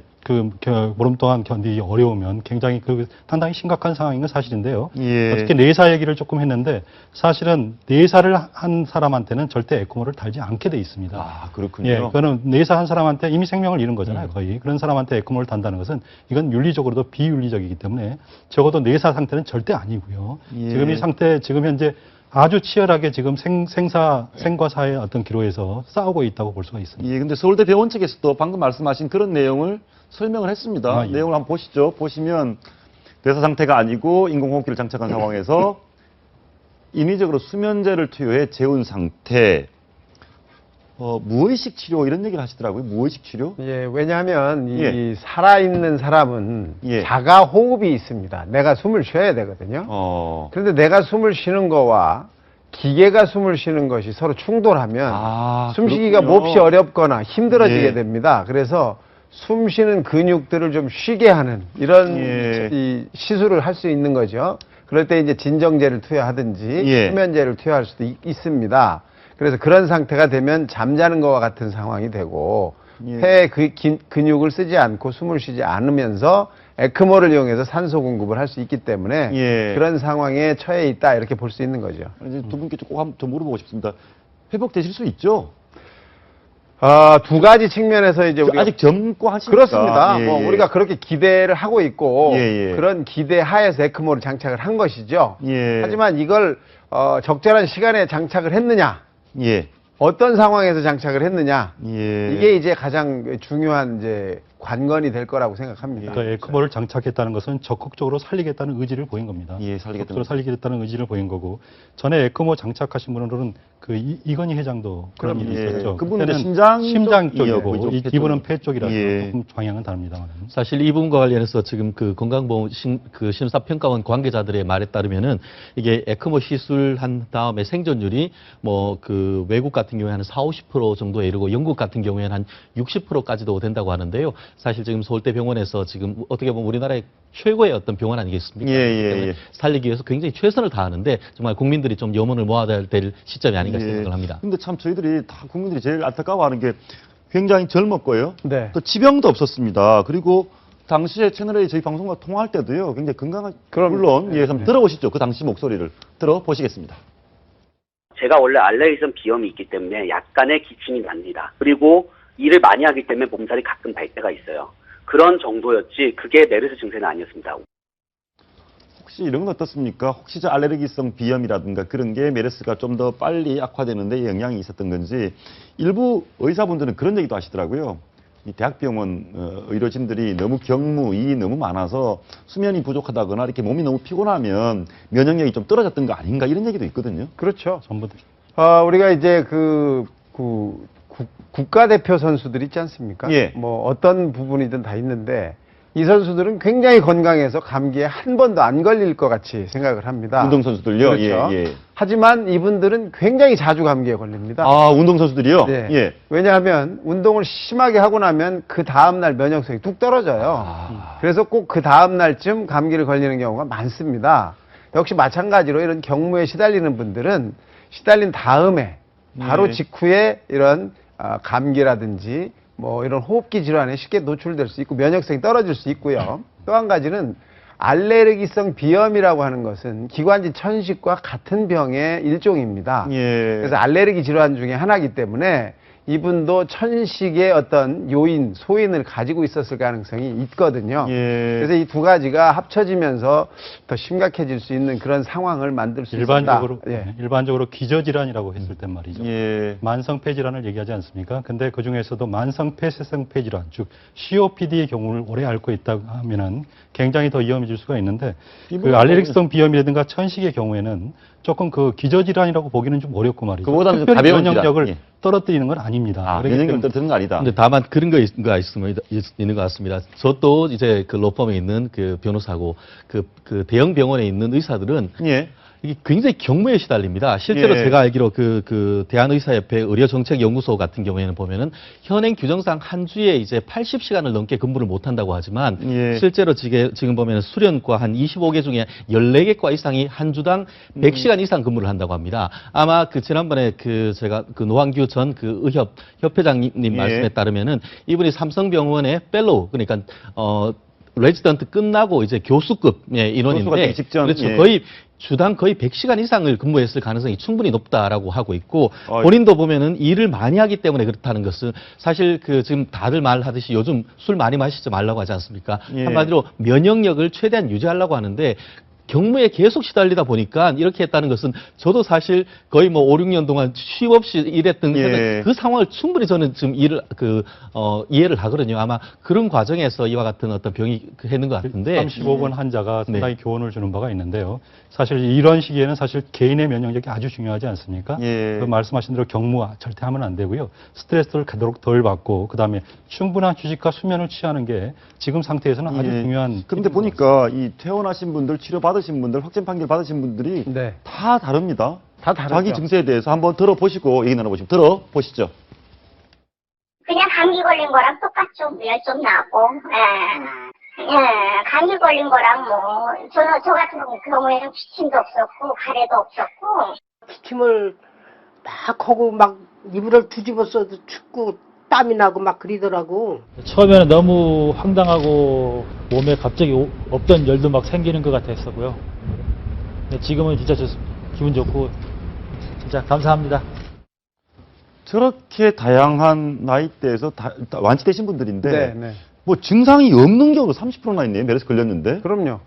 보름 동안 견디기 어려우면 굉장히 상당히 심각한 상황인 건 사실인데요. 예. 어떻게 내사 얘기를 조금 했는데 사실은 내사를 한 사람한테는 절대 에크모를 달지 않게 돼 있습니다. 아, 그렇군요. 예, 그거는 내사한 사람한테 이미 생명을 잃은 거잖아요, 거의. 그런 사람한테 에크모를 단다는 것은 이건 윤리적으로도 비윤리적이기 때문에 적어도 내사 상태는 절대 아니고요. 예. 지금 이 상태, 지금 현재 아주 치열하게 지금 생과 사의 어떤 기로에서 싸우고 있다고 볼 수가 있습니다. 예, 근데 서울대 병원 측에서도 방금 말씀하신 그런 내용을 설명을 했습니다. 예. 내용을 한번 보시죠. 보시면 대사 상태가 아니고 인공호흡기를 장착한 상황에서 인위적으로 수면제를 투여해 재운 상태, 무의식 치료 이런 얘기를 하시더라고요. 무의식 치료? 예, 왜냐하면 이 예. 살아있는 사람은 예. 자가 호흡이 있습니다. 내가 숨을 쉬어야 되거든요. 그런데 내가 숨을 쉬는 거와 기계가 숨을 쉬는 것이 서로 충돌하면 숨쉬기가 그렇군요. 몹시 어렵거나 힘들어지게 예. 됩니다. 그래서 숨 쉬는 근육들을 좀 쉬게 하는 이런 예. 이 시술을 할 수 있는 거죠. 그럴 때 이제 진정제를 투여하든지 예. 수면제를 투여할 수도 있습니다. 그래서 그런 상태가 되면 잠자는 것과 같은 상황이 되고 폐에 근육을 쓰지 않고 숨을 쉬지 않으면서 에크모를 이용해서 산소 공급을 할 수 있기 때문에 예. 그런 상황에 처해 있다 이렇게 볼 수 있는 거죠. 이제 두 분께 꼭 한번 더 물어보고 싶습니다. 회복되실 수 있죠? 두 가지 측면에서 이제 우리가 아직 젊고 하시니까. 그렇습니다. 예, 뭐 예. 우리가 그렇게 기대를 하고 있고 예. 그런 기대 하에서 에크모를 장착을 한 것이죠. 예. 하지만 이걸 적절한 시간에 장착을 했느냐, 예. 어떤 상황에서 장착을 했느냐, 예. 이게 이제 가장 중요한 이제 관건이 될 거라고 생각합니다. 그러니까 에크모를 장착했다는 것은 적극적으로 살리겠다는 의지를 보인 겁니다. 예, 적극적으로 살리겠다는 의지를 보인 거고, 전에 에크모 장착하신 분들은 이건희 회장도 그런 일이 있었죠. 그분은 심장 쪽이고 이분은 폐 쪽이라서 예. 조금 방향은 다릅니다만. 사실 이 부분과 관련해서 지금 건강보험 심사평가원 관계자들의 말에 따르면은 이게 에크모 시술한 다음에 생존율이 외국 같은 경우에 한 40-50% 정도에 이르고 영국 같은 경우에는 한 60%까지도 된다고 하는데요. 사실 지금 서울대병원에서 지금 어떻게 보면 우리나라의 최고의 어떤 병원 아니겠습니까? 예. 살리기 위해서 굉장히 최선을 다하는데 정말 국민들이 좀 염원을 모아야 될 시점이 아닌가 생각을 합니다. 근데 참 저희들이 다 국민들이 제일 안타까워하는 게 굉장히 젊었고요. 네. 또 지병도 없었습니다. 그리고 당시에 채널A 저희 방송과 통화할 때도요. 굉장히 건강한 물론 한번 들어보시죠. 그 당시 목소리를 들어보시겠습니다. 제가 원래 알레르기성 비염이 있기 때문에 약간의 기침이 납니다. 그리고 일을 많이 하기 때문에 몸살이 가끔 날 때가 있어요. 그런 정도였지 그게 메르스 증세는 아니었습니다. 혹시 이런 건 어떻습니까? 혹시 저 알레르기성 비염이라든가 그런 게 메르스가 좀 더 빨리 악화되는데 영향이 있었던 건지 일부 의사분들은 그런 얘기도 하시더라고요. 이 대학병원 의료진들이 너무 일이 너무 많아서 수면이 부족하다거나 이렇게 몸이 너무 피곤하면 면역력이 좀 떨어졌던 거 아닌가 이런 얘기도 있거든요. 그렇죠. 전부 우리가 이제 국가대표 선수들 있지 않습니까? 예. 뭐 어떤 부분이든 다 있는데 이 선수들은 굉장히 건강해서 감기에 한 번도 안 걸릴 것 같이 생각을 합니다. 운동선수들요? 그렇죠. 예. 하지만 이분들은 굉장히 자주 감기에 걸립니다. 운동선수들이요? 네. 예. 왜냐하면 운동을 심하게 하고 나면 그 다음날 면역성이 뚝 떨어져요. 그래서 꼭 그 다음날쯤 감기를 걸리는 경우가 많습니다. 역시 마찬가지로 이런 경무에 시달리는 분들은 시달린 다음에 바로 직후에 이런 감기라든지 뭐 이런 호흡기 질환에 쉽게 노출될 수 있고 면역성이 떨어질 수 있고요. 또 한 가지는 알레르기성 비염이라고 하는 것은 기관지 천식과 같은 병의 일종입니다. 예. 그래서 알레르기 질환 중에 하나이기 때문에 이분도 천식의 어떤 요인, 소인을 가지고 있었을 가능성이 있거든요. 예. 그래서 이 두 가지가 합쳐지면서 더 심각해질 수 있는 그런 상황을 만들 수 일반적으로 있다. 예. 일반적으로 기저질환이라고 했을 땐 말이죠. 예. 만성폐질환을 얘기하지 않습니까? 근데 그 중에서도 만성폐쇄성폐질환, 즉 COPD의 경우를 오래 앓고 있다 하면은 굉장히 더 위험해질 수가 있는데 그 알레르기성 비염이라든가 천식의 경우에는 조금 그 기저질환이라고 보기는 좀 어렵고 말이죠. 그보다는 좀 특별히 가벼운 면역력을 질환. 예. 떨어뜨리는 건 아닙니다. 면역력을 떨어뜨리는 건 아니다. 근데 다만 그런 거 있는 것 같습니다. 저도 이제 그 로펌에 있는 그 변호사고 그 대형 병원에 있는 의사들은 예. 이게 굉장히 경무에 시달립니다. 실제로 예. 제가 알기로 그 대한의사협회 의료정책연구소 같은 경우에는 보면은 현행 규정상 한 주에 이제 80시간을 넘게 근무를 못 한다고 하지만 예. 실제로 지금 보면은 수련과 한 25개 중에 14개 과 이상이 한 주당 100시간 이상 근무를 한다고 합니다. 아마 그 지난번에 제가 노한규 전 그 의협 협회장님 예. 말씀에 따르면은 이분이 삼성병원의 펠로우 그러니까 레지던트 끝나고 이제 교수급 교수가 인원인데 되기 직전, 그렇죠. 예. 거의 주당 거의 100시간 이상을 근무했을 가능성이 충분히 높다라고 하고 있고 어이. 본인도 보면은 일을 많이 하기 때문에 그렇다는 것은 사실 지금 다들 말하듯이 요즘 술 많이 마시지 말라고 하지 않습니까? 예. 한마디로 면역력을 최대한 유지하려고 하는데 경무에 계속 시달리다 보니까 이렇게 했다는 것은 저도 사실 거의 뭐 5, 6년 동안 쉼 없이 일했던 예. 그 상황을 충분히 저는 지금 이해를 하거든요. 아마 그런 과정에서 이와 같은 어떤 병이 했는 것 같은데 35번 환자가 상당히 교훈을 주는 바가 있는데요. 사실 이런 시기에는 사실 개인의 면역력이 아주 중요하지 않습니까? 예. 그 말씀하신 대로 경무 절대 하면 안 되고요. 스트레스를 가도록 덜 받고 그다음에 충분한 휴식과 수면을 취하는 게 지금 상태에서는 아주 예. 중요한. 그런데 보니까 이 퇴원하신 분들, 치료받으신 분들, 확진 판결 받으신 분들이 네. 다 다릅니다. 다 다르죠. 자기 증세에 대해서 한번 들어보시고 얘기 나눠보시죠. 들어보시죠. 그냥 감기 걸린 거랑 똑같죠. 좀 나고. 감기 걸린 거랑 저 같은 경우에는 기침도 없었고, 가래도 없었고. 기침을 막 하고 막 이불을 뒤집어 써도 춥고 땀이 나고 막 그러더라고. 처음에는 너무 황당하고 몸에 갑자기 없던 열도 막 생기는 것 같았었고요. 근데 지금은 진짜 기분 좋고 진짜 감사합니다. 저렇게 다양한 나이대에서 완치되신 분들인데 네, 네. 뭐 증상이 없는 경우도 30%나 있네요. 메르스 걸렸는데. 그럼요.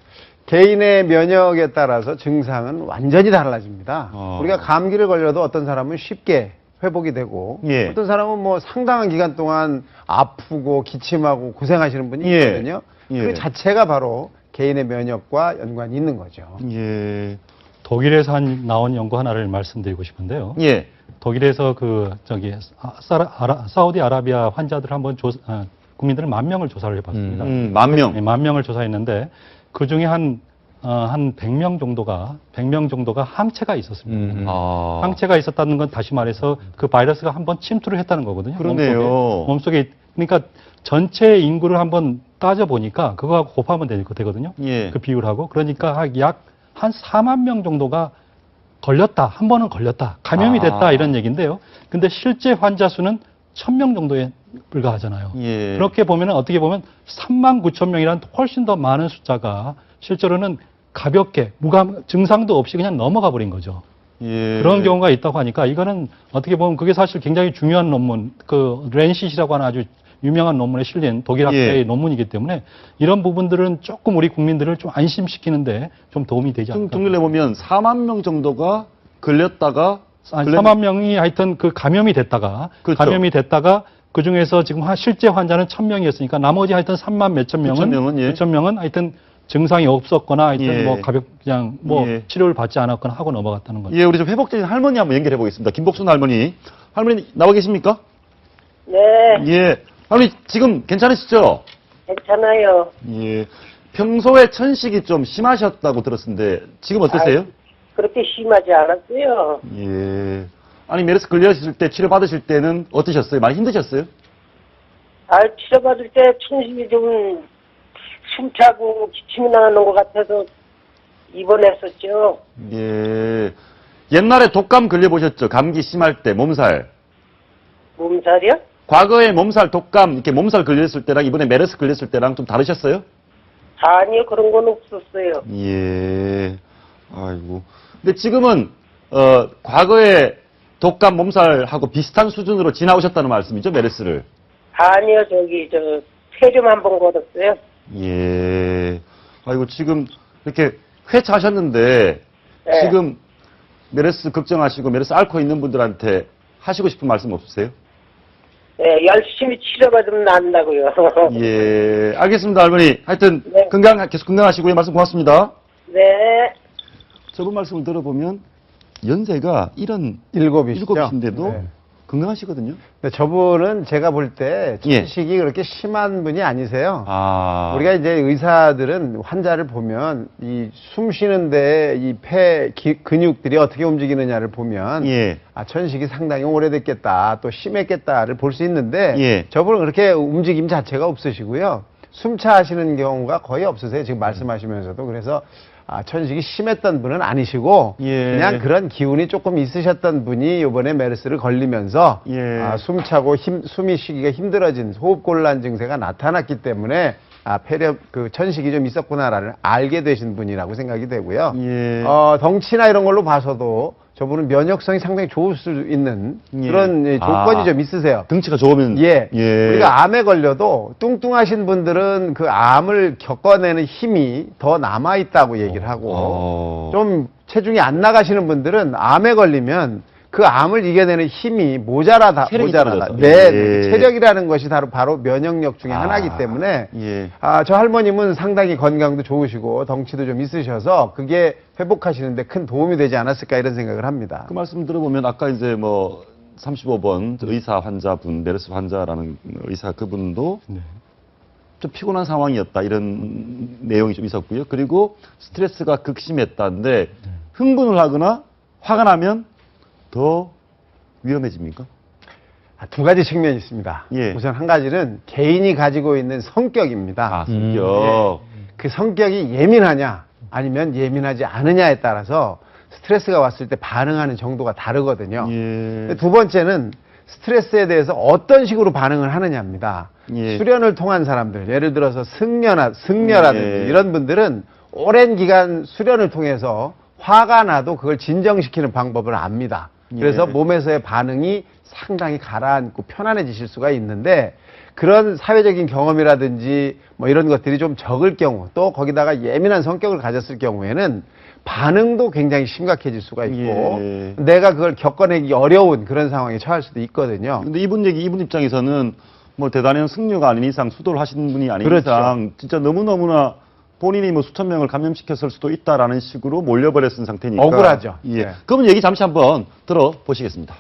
개인의 면역에 따라서 증상은 완전히 달라집니다. 우리가 감기를 걸려도 어떤 사람은 쉽게 회복이 되고 예. 어떤 사람은 뭐 상당한 기간 동안 아프고 기침하고 고생하시는 분이 예. 있거든요. 예. 그 자체가 바로 개인의 면역과 연관이 있는 거죠. 예. 독일에서 나온 연구 하나를 말씀드리고 싶은데요. 예. 독일에서 사우디아라비아 환자들 한번 국민들을 10,000명을 조사를 해봤습니다. 10,000명. 네, 10,000명을 조사했는데 그 중에 한 100명 정도가 항체가 있었습니다. 항체가 있었다는 건 다시 말해서 그 바이러스가 한번 침투를 했다는 거거든요. 그러네요. 몸속에 그러니까 전체 인구를 한번 따져보니까 그거하고 곱하면 되거든요. 예. 그 비율하고. 그러니까 약 한 4만 명 정도가 걸렸다. 한 번은 걸렸다. 감염이 됐다. 이런 얘기인데요. 근데 실제 환자 수는 1,000명 정도에 불과하잖아요. 예. 그렇게 보면 어떻게 보면 39,000명이란 훨씬 더 많은 숫자가 실제로는 가볍게 증상도 없이 그냥 넘어가 버린 거죠. 예. 그런 경우가 있다고 하니까 이거는 어떻게 보면 그게 사실 굉장히 중요한 논문, 그 렌시시라고 하는 아주 유명한 논문에 실린 독일 학회의 논문이기 때문에 이런 부분들은 조금 우리 국민들을 좀 안심시키는데 좀 도움이 되지 않을까. 정리를 해보면 4만 명 정도가 걸렸다가 4만 명이 하여튼 그 감염이 됐다가 그렇죠. 감염이 됐다가 그 중에서 지금 실제 환자는 1,000명이었으니까 나머지 하여튼 3만 몇천 명은 9,000명은 하여튼 증상이 없었거나 하여튼 뭐 그냥 치료를 받지 않았거나 하고 넘어갔다는 거죠. 예, 우리 좀 회복적인 할머니 한번 연결해 보겠습니다. 김복순 할머니. 할머니 나와 계십니까? 네. 예. 할머니 지금 괜찮으시죠? 괜찮아요. 예. 평소에 천식이 좀 심하셨다고 들었는데 지금 어떠세요? 그렇게 심하지 않았고요. 예. 아니 메르스 걸렸을 때 치료 받으실 때는 어떠셨어요? 많이 힘드셨어요? 치료받을 때 천식이 좀 숨차고 기침이 나는 것 같아서 입원했었죠. 예. 옛날에 독감 걸려보셨죠? 감기 심할 때 몸살. 몸살이요? 과거에 몸살, 독감, 이렇게 몸살 걸렸을 때랑 이번에 메르스 걸렸을 때랑 좀 다르셨어요? 아니요, 그런 건 없었어요. 예. 아이고. 근데 지금은, 과거에 독감 몸살하고 비슷한 수준으로 지나오셨다는 말씀이죠, 메르스를? 아니요, 세균 한 번 걸었어요. 예. 아이고, 지금 이렇게 회차하셨는데, 네. 지금 메르스 걱정하시고 메르스 앓고 있는 분들한테 하시고 싶은 말씀 없으세요? 네, 열심히 치료받으면 난다고요. 예. 알겠습니다, 할머니. 하여튼, 네. 계속 건강하시고요. 말씀 고맙습니다. 네. 저분 말씀을 들어보면, 연세가 7이시죠? 7이신데도 네. 건강하시거든요. 근데 저분은 제가 볼 때 예. 천식이 그렇게 심한 분이 아니세요. 아. 우리가 이제 의사들은 환자를 보면 이 숨 쉬는데 이 폐 근육들이 어떻게 움직이느냐를 보면 예. 아, 천식이 상당히 오래됐겠다, 또 심했겠다를 볼 수 있는데 예. 저분은 그렇게 움직임 자체가 없으시고요. 숨차 하시는 경우가 거의 없으세요. 지금 말씀하시면서도. 그래서 아, 천식이 심했던 분은 아니시고 예. 그냥 그런 기운이 조금 있으셨던 분이 이번에 메르스를 걸리면서 예. 아, 숨차고 숨이 쉬기가 힘들어진 호흡곤란 증세가 나타났기 때문에 아, 그 천식이 좀 있었구나를 알게 되신 분이라고 생각이 되고요. 예. 덩치나 이런 걸로 봐서도 저분은 면역성이 상당히 좋을 수 있는 예. 그런 조건이 좀 있으세요. 등치가 좋으면. 예. 예. 우리가 암에 걸려도 뚱뚱하신 분들은 그 암을 겪어내는 힘이 더 남아있다고 얘기를 하고 좀 체중이 안 나가시는 분들은 암에 걸리면 그 암을 이겨내는 힘이 모자라다. 체력이 모자라다. 떨어져서. 네. 예. 체력이라는 것이 바로 면역력 중에 하나이기 때문에 예. 저 할머님은 상당히 건강도 좋으시고 덩치도 좀 있으셔서 그게 회복하시는데 큰 도움이 되지 않았을까 이런 생각을 합니다. 그 말씀 들어보면 아까 이제 뭐 35번 의사 환자분, 메르스 환자라는 의사 그분도 좀 피곤한 상황이었다 이런 내용이 좀 있었고요. 그리고 스트레스가 극심했다는데 흥분을 하거나 화가 나면 더 위험해집니까? 두 가지 측면이 있습니다. 예. 우선 한 가지는 개인이 가지고 있는 성격입니다. 성격. 그 성격이 예민하냐 아니면 예민하지 않으냐에 따라서 스트레스가 왔을 때 반응하는 정도가 다르거든요. 예. 두 번째는 스트레스에 대해서 어떤 식으로 반응을 하느냐입니다. 예. 수련을 통한 사람들, 예를 들어서 승려라든지 예. 이런 분들은 오랜 기간 수련을 통해서 화가 나도 그걸 진정시키는 방법을 압니다. 그래서 예. 몸에서의 반응이 상당히 가라앉고 편안해지실 수가 있는데 그런 사회적인 경험이라든지 뭐 이런 것들이 좀 적을 경우 또 거기다가 예민한 성격을 가졌을 경우에는 반응도 굉장히 심각해질 수가 있고 예. 내가 그걸 겪어내기 어려운 그런 상황에 처할 수도 있거든요. 근데 이분 입장에서는 뭐 대단한 승려가 아닌 이상 수도를 하시는 분이 아닌 그렇죠. 이상 진짜 너무너무나 본인이 뭐 수천 명을 감염시켰을 수도 있다라는 식으로 몰려버렸은 상태니까. 억울하죠. 예. 네. 그러면 얘기 잠시 한번 들어보시겠습니다.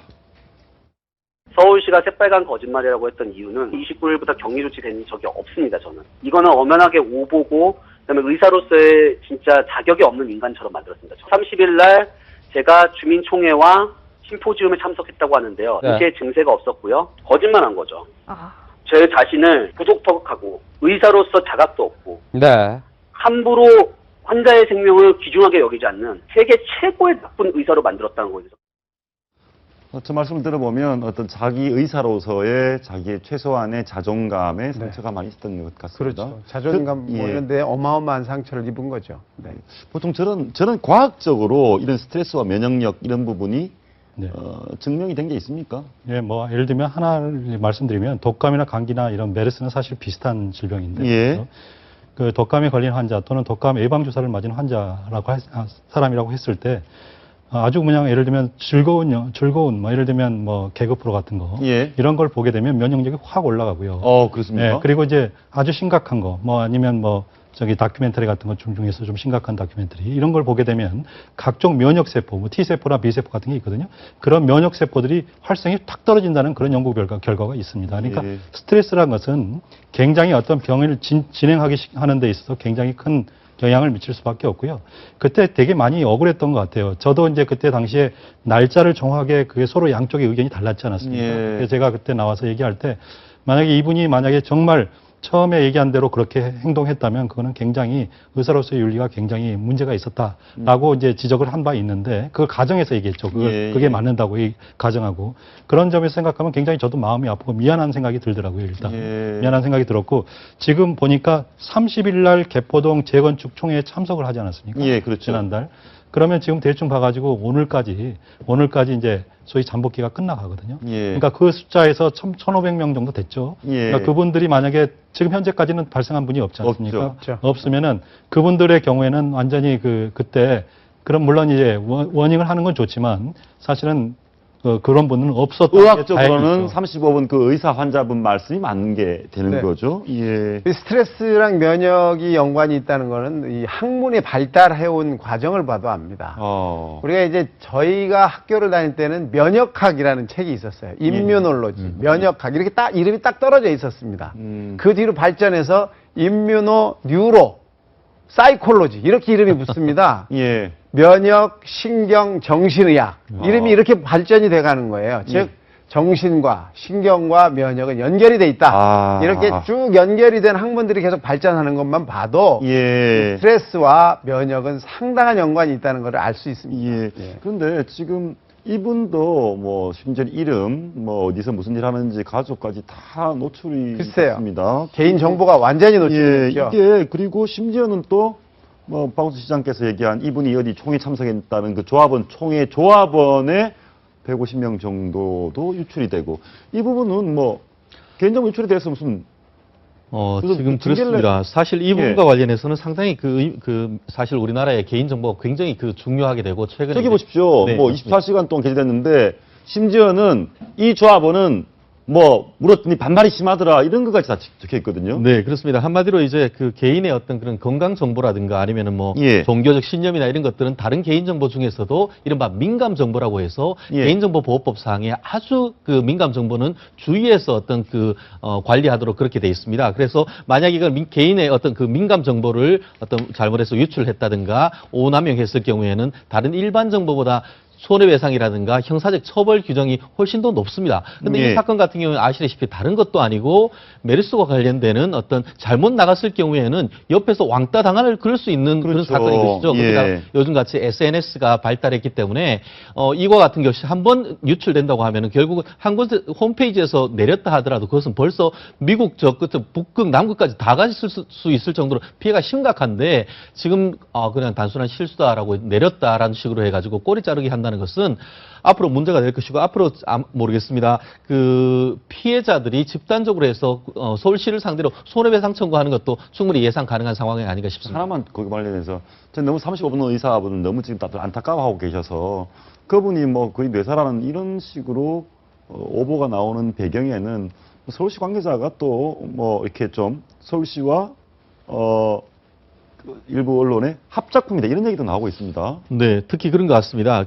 서울시가 새빨간 거짓말이라고 했던 이유는 29일부터 격리 조치된 적이 없습니다, 저는. 이거는 엄연하게 오보고, 그다음에 의사로서의 진짜 자격이 없는 인간처럼 만들었습니다. 30일 날 제가 주민총회와 심포지움에 참석했다고 하는데요. 네. 이게 증세가 없었고요. 거짓말한 거죠. 제 자신을 부독덕하고 의사로서 자각도 없고 네. 함부로 환자의 생명을 귀중하게 여기지 않는 세계 최고의 나쁜 의사로 만들었다는 거죠. 저 말씀을 들어보면 어떤 자기 의사로서의 자기의 최소한의 자존감에 상처가 많이 있었던 것 같습니다. 그렇죠. 자존감 예. 뭐 이런데 어마어마한 상처를 입은 거죠. 네. 보통 저는 과학적으로 이런 스트레스와 면역력 이런 부분이 증명이 된 게 있습니까? 예, 뭐 예를 들면 하나를 말씀드리면 독감이나 감기나 이런 메르스는 사실 비슷한 질병인데 예. 그 독감에 걸린 환자 또는 독감 예방 주사를 맞은 환자라고 사람이라고 했을 때 아주 그냥 예를 들면 즐거운 뭐 예를 들면 뭐 개그 프로 같은 거 예. 이런 걸 보게 되면 면역력이 확 올라가고요. 그렇습니까? 예, 그리고 이제 아주 심각한 거 뭐 아니면 뭐 다큐멘터리 같은 것 중에서 좀 심각한 다큐멘터리 이런 걸 보게 되면 각종 면역세포, 뭐 T세포나 B세포 같은 게 있거든요. 그런 면역세포들이 활성이 탁 떨어진다는 그런 연구 결과가 있습니다. 그러니까 예. 스트레스라는 것은 굉장히 어떤 병을 진행하게 하는 데 있어서 굉장히 큰 영향을 미칠 수밖에 없고요. 그때 되게 많이 억울했던 것 같아요. 저도 이제 그때 당시에 날짜를 정확하게 그게 서로 양쪽의 의견이 달랐지 않았습니까? 예. 그래서 제가 그때 나와서 얘기할 때 만약에 이분이 정말 처음에 얘기한 대로 그렇게 행동했다면 그거는 굉장히 의사로서의 윤리가 굉장히 문제가 있었다라고 이제 지적을 한 바 있는데 그 가정에서 얘기했죠. 그게 맞는다고 가정하고 그런 점에서 생각하면 굉장히 저도 마음이 아프고 미안한 생각이 들더라고요. 일단 미안한 생각이 들었고 지금 보니까 30일 날 개포동 재건축 총회에 참석을 하지 않았습니까? 예, 그렇죠. 지난달. 그러면 지금 대충 봐가지고 오늘까지 이제 소위 잠복기가 끝나가거든요. 예. 그러니까 그 숫자에서 1,500명 정도 됐죠. 예. 그러니까 그분들이 만약에 지금 현재까지는 발생한 분이 없지 않습니까? 없죠. 없으면은 그분들의 경우에는 완전히 그때 그럼 물론 이제 워닝을 하는 건 좋지만 사실은 그런 분은 없었던 게 의학적으로는 다행이죠. 35분 그 의사 환자분 말씀이 맞는 게 되는 네. 거죠. 예. 이 스트레스랑 면역이 연관이 있다는 거는 이 학문이 발달해온 과정을 봐도 압니다. 우리가 이제 저희가 학교를 다닐 때는 면역학이라는 책이 있었어요. 임뮤놀로지, 면역학 이렇게 딱 이름이 딱 떨어져 있었습니다. 그 뒤로 발전해서 임뮤노 뉴로 사이콜로지 이렇게 이름이 붙습니다. 예. 면역, 신경, 정신의학 이름이 이렇게 발전이 돼가는 거예요. 즉 정신과 신경과 면역은 연결이 돼 있다. 이렇게 쭉 연결이 된 학문들이 계속 발전하는 것만 봐도 예. 스트레스와 면역은 상당한 연관이 있다는 걸 알 수 있습니다. 예. 그런데 지금 이분도 뭐 심지어 이름, 뭐 어디서 무슨 일 하는지 가족까지 다 노출이 글쎄요. 됐습니다. 개인 정보가 완전히 노출됐죠. 이게 그리고 심지어는 또 뭐 박원순 시장께서 얘기한 이분이 어디 총회 참석했다는 그 조합원 총회 조합원의 150명 정도도 유출이 되고 이 부분은 뭐 개인정보 유출에 대해서 무슨 지금 그렇습니다. 사실 이 부분과 관련해서는 상당히 사실 우리나라의 개인정보가 굉장히 중요하게 되고 최근에. 저기 보십시오. 네, 뭐 24시간 동안 게재됐는데 심지어는 이 조합원은 뭐 물었더니 반발이 심하더라 이런 것까지 다 적혀 있거든요. 네, 그렇습니다. 한마디로 이제 개인의 어떤 그런 건강 정보라든가 아니면은 뭐 종교적 신념이나 이런 것들은 다른 개인 정보 중에서도 이른바 민감 정보라고 해서 개인정보보호법상에 아주 민감 정보는 주의해서 어떤 관리하도록 그렇게 돼 있습니다. 그래서 만약 이걸 개인의 어떤 민감 정보를 어떤 잘못해서 유출했다든가 오남용했을 경우에는 다른 일반 정보보다 손해배상이라든가 형사적 처벌 규정이 훨씬 더 높습니다. 근데 이 사건 같은 경우는 아시다시피 다른 것도 아니고 메르스와 관련되는 어떤 잘못 나갔을 경우에는 옆에서 왕따 당할 그럴 수 있는 그런 사건인 것이죠. 그러니까 요즘같이 SNS가 발달했기 때문에 이와 같은 것이 한번 유출된다고 하면은 결국은 한 곳에 홈페이지에서 내렸다 하더라도 그것은 벌써 미국 북극 남극까지 다 갔을 수 있을 정도로 피해가 심각한데 지금 그냥 단순한 실수다라고 내렸다라는 식으로 해가지고 꼬리 자르기 한다는 것은 앞으로 문제가 될 것이고 앞으로 모르겠습니다. 피해자들이 집단적으로 해서 서울시를 상대로 손해배상 청구하는 것도 충분히 예상 가능한 상황이 아닌가 싶습니다. 하나만 거기 관련해서 저는 너무 35분 의사분은 너무 지금 다들 안타까워하고 계셔서 그분이 뭐 거의 뇌사라는 이런 식으로 오보가 나오는 배경에는 서울시 관계자가 또 뭐 이렇게 좀 서울시와 일부 언론의 합작품이다 이런 얘기도 나오고 있습니다. 네, 특히 그런 것 같습니다.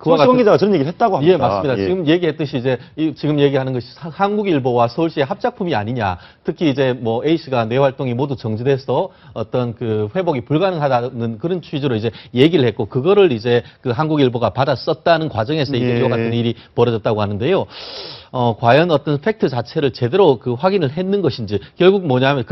서울시 관계자가 저런 얘기를 했다고 합니다. 예, 맞습니다. 지금 얘기했듯이 지금 얘기하는 것이 한국일보와 서울시의 합작품이 아니냐. 특히 이제 뭐 A 씨가 내 활동이 모두 정지돼서 어떤 회복이 불가능하다는 그런 취지로 이제 얘기를 했고 그거를 이제 한국일보가 받아 썼다는 과정에서 이제 이와 같은 일이 벌어졌다고 하는데요. 과연 어떤 팩트 자체를 제대로 확인을 했는 것인지 결국 뭐냐면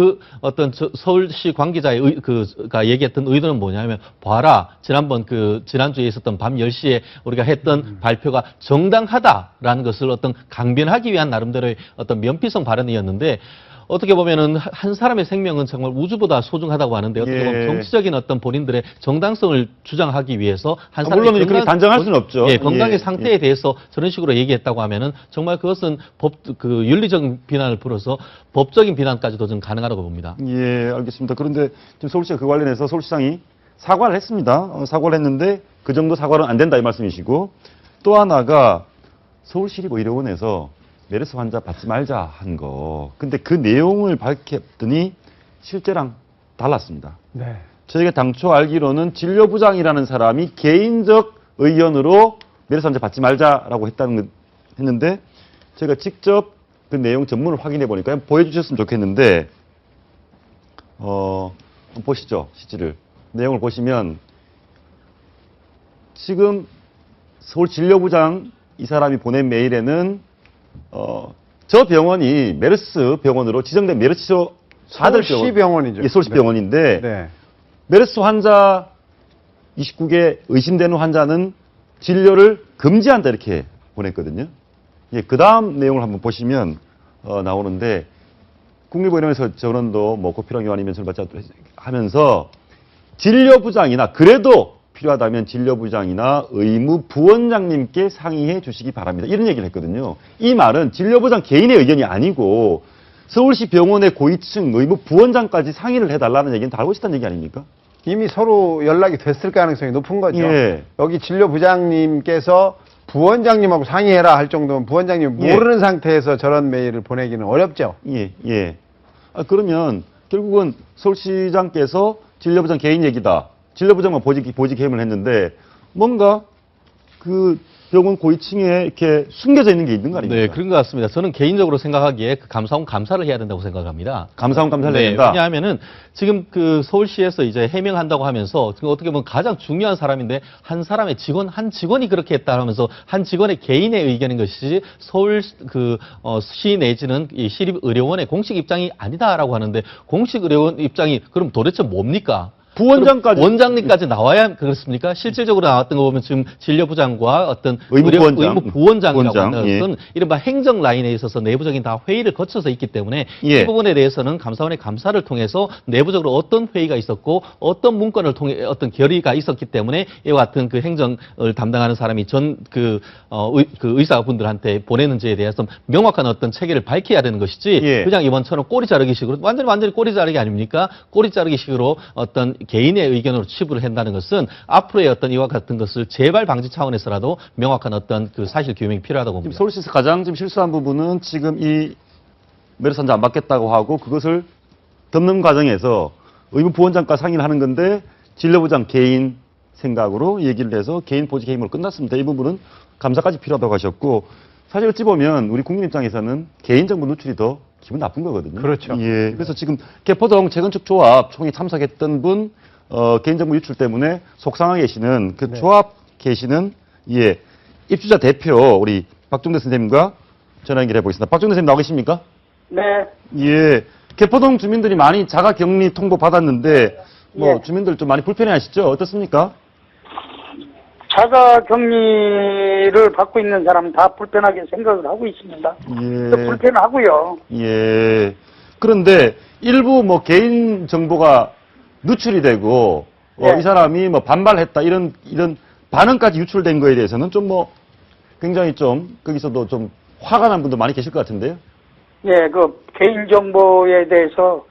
어떤 서울시 관계자의 가 얘기했던 의도는 뭐냐면 봐라 지난주에 있었던 밤 10시에 우리가 했던 발표가 정당하다라는 것을 어떤 강변하기 위한 나름대로의 어떤 면피성 발언이었는데 어떻게 보면은 한 사람의 생명은 정말 우주보다 소중하다고 하는데 어떻게 보면 정치적인 어떤 본인들의 정당성을 주장하기 위해서 한 사람의 물론 그렇게 단정할 수는 없죠. 건강의 상태에 대해서 저런 식으로 얘기했다고 하면은 정말 그것은 윤리적 비난을 풀어서 법적인 비난까지도 좀 가능하다고 봅니다. 예, 알겠습니다. 그런데 지금 서울시가 그 관련해서 서울시장이 사과를 했습니다. 사과를 했는데 그 정도 사과는 안 된다 이 말씀이시고 또 하나가 서울시립의료원에서 메르스 환자 받지 말자 한 거. 근데 그 내용을 밝혔더니 실제랑 달랐습니다. 네. 저희가 당초 알기로는 진료부장이라는 사람이 개인적 의견으로 메르스 환자 받지 말자라고 했는데 제가 직접 그 내용 전문을 확인해 보니까 보여주셨으면 좋겠는데 한번 보시죠. 실지를. 내용을 보시면 지금 서울 진료부장 이 사람이 보낸 메일에는 저 병원이 메르스 병원으로 지정된 메르스 아들 서울시 병원이죠. 예, 서울시 병원인데 메르스 환자 29개 의심되는 환자는 진료를 금지한다 이렇게 보냈거든요. 예, 그 다음 내용을 한번 보시면 나오는데 국립의료원에서 전원도 뭐 고필형 요한 이면서를 받지 하면서 진료부장이나 그래도 필요하다면 진료부장이나 의무부원장님께 상의해 주시기 바랍니다. 이런 얘기를 했거든요. 이 말은 진료부장 개인의 의견이 아니고 서울시 병원의 고위층 의무부원장까지 상의를 해달라는 얘기는 다 알고 있었다는 얘기 아닙니까? 이미 서로 연락이 됐을 가능성이 높은 거죠. 예. 여기 진료부장님께서 부원장님하고 상의해라 할 정도면 부원장님 예. 모르는 상태에서 저런 메일을 보내기는 어렵죠. 예, 예. 그러면 결국은 서울시장께서 진료부장 개인 얘기다. 진료부장만 보직 해임을 했는데 뭔가 그 병원 고위층에 이렇게 숨겨져 있는 게 있는 거 아닙니까? 네, 그런 것 같습니다. 저는 개인적으로 생각하기에 그 감사원 감사를 해야 된다고 생각합니다. 감사원 감사를 해야 된다? 왜냐하면은 지금 그 서울시에서 이제 해명한다고 하면서 지금 어떻게 보면 가장 중요한 사람인데 한 사람의 한 직원이 그렇게 했다 하면서 한 직원의 개인의 의견인 것이지 시 내지는 이 시립의료원의 공식 입장이 아니다라고 하는데 공식 의료원 입장이 그럼 도대체 뭡니까? 부원장까지 원장님까지 나와야 그렇습니까? 실질적으로 나왔던 거 보면 지금 진료부장과 어떤 의무부원장이라고 하는 것은 이른바 행정 라인에 있어서 내부적인 다 회의를 거쳐서 있기 때문에 예. 이 부분에 대해서는 감사원의 감사를 통해서 내부적으로 어떤 회의가 있었고 어떤 문건을 통해 어떤 결의가 있었기 때문에 이와 같은 그 행정을 담당하는 사람이 의사분들한테 보내는지에 대해서 명확한 어떤 체계를 밝혀야 되는 것이지 예. 그냥 이번처럼 꼬리 자르기식으로 완전히 꼬리 자르기 아닙니까? 꼬리 자르기식으로 어떤 개인의 의견으로 치부를 한다는 것은 앞으로의 어떤 이와 같은 것을 재발 방지 차원에서라도 명확한 어떤 그 사실 규명이 필요하다고 봅니다. 서울시에서 가장 지금 실수한 부분은 지금 이 메르스 환자 안 받겠다고 하고 그것을 덮는 과정에서 의무부원장과 상의를 하는 건데 진료부장 개인 생각으로 얘기를 해서 개인 보직 해임으로 끝났습니다. 이 부분은 감사까지 필요하다고 하셨고 사실 어찌 보면 우리 국민 입장에서는 개인정보 누출이 더 기분 나쁜 거거든요. 그렇죠. 예. 그래서 지금 개포동 재건축 조합 총회 참석했던 분 개인정보 유출 때문에 속상하게 계시는 그 조합 계시는 입주자 대표 우리 박종대 선생님과 전화 연결해 보겠습니다. 박종대 선생님 나오 계십니까? 네. 예. 개포동 주민들이 많이 자가 격리 통보 받았는데 주민들 좀 많이 불편해하시죠? 어떻습니까? 자가 격리를 받고 있는 사람 다 불편하게 생각을 하고 있습니다. 예. 불편하고요. 예. 그런데 일부 개인 정보가 누출이 되고 이 사람이 반발했다 이런 반응까지 유출된 거에 대해서는 좀 굉장히 좀 거기서도 좀 화가 난 분도 많이 계실 것 같은데요. 예, 그 개인 정보에 대해서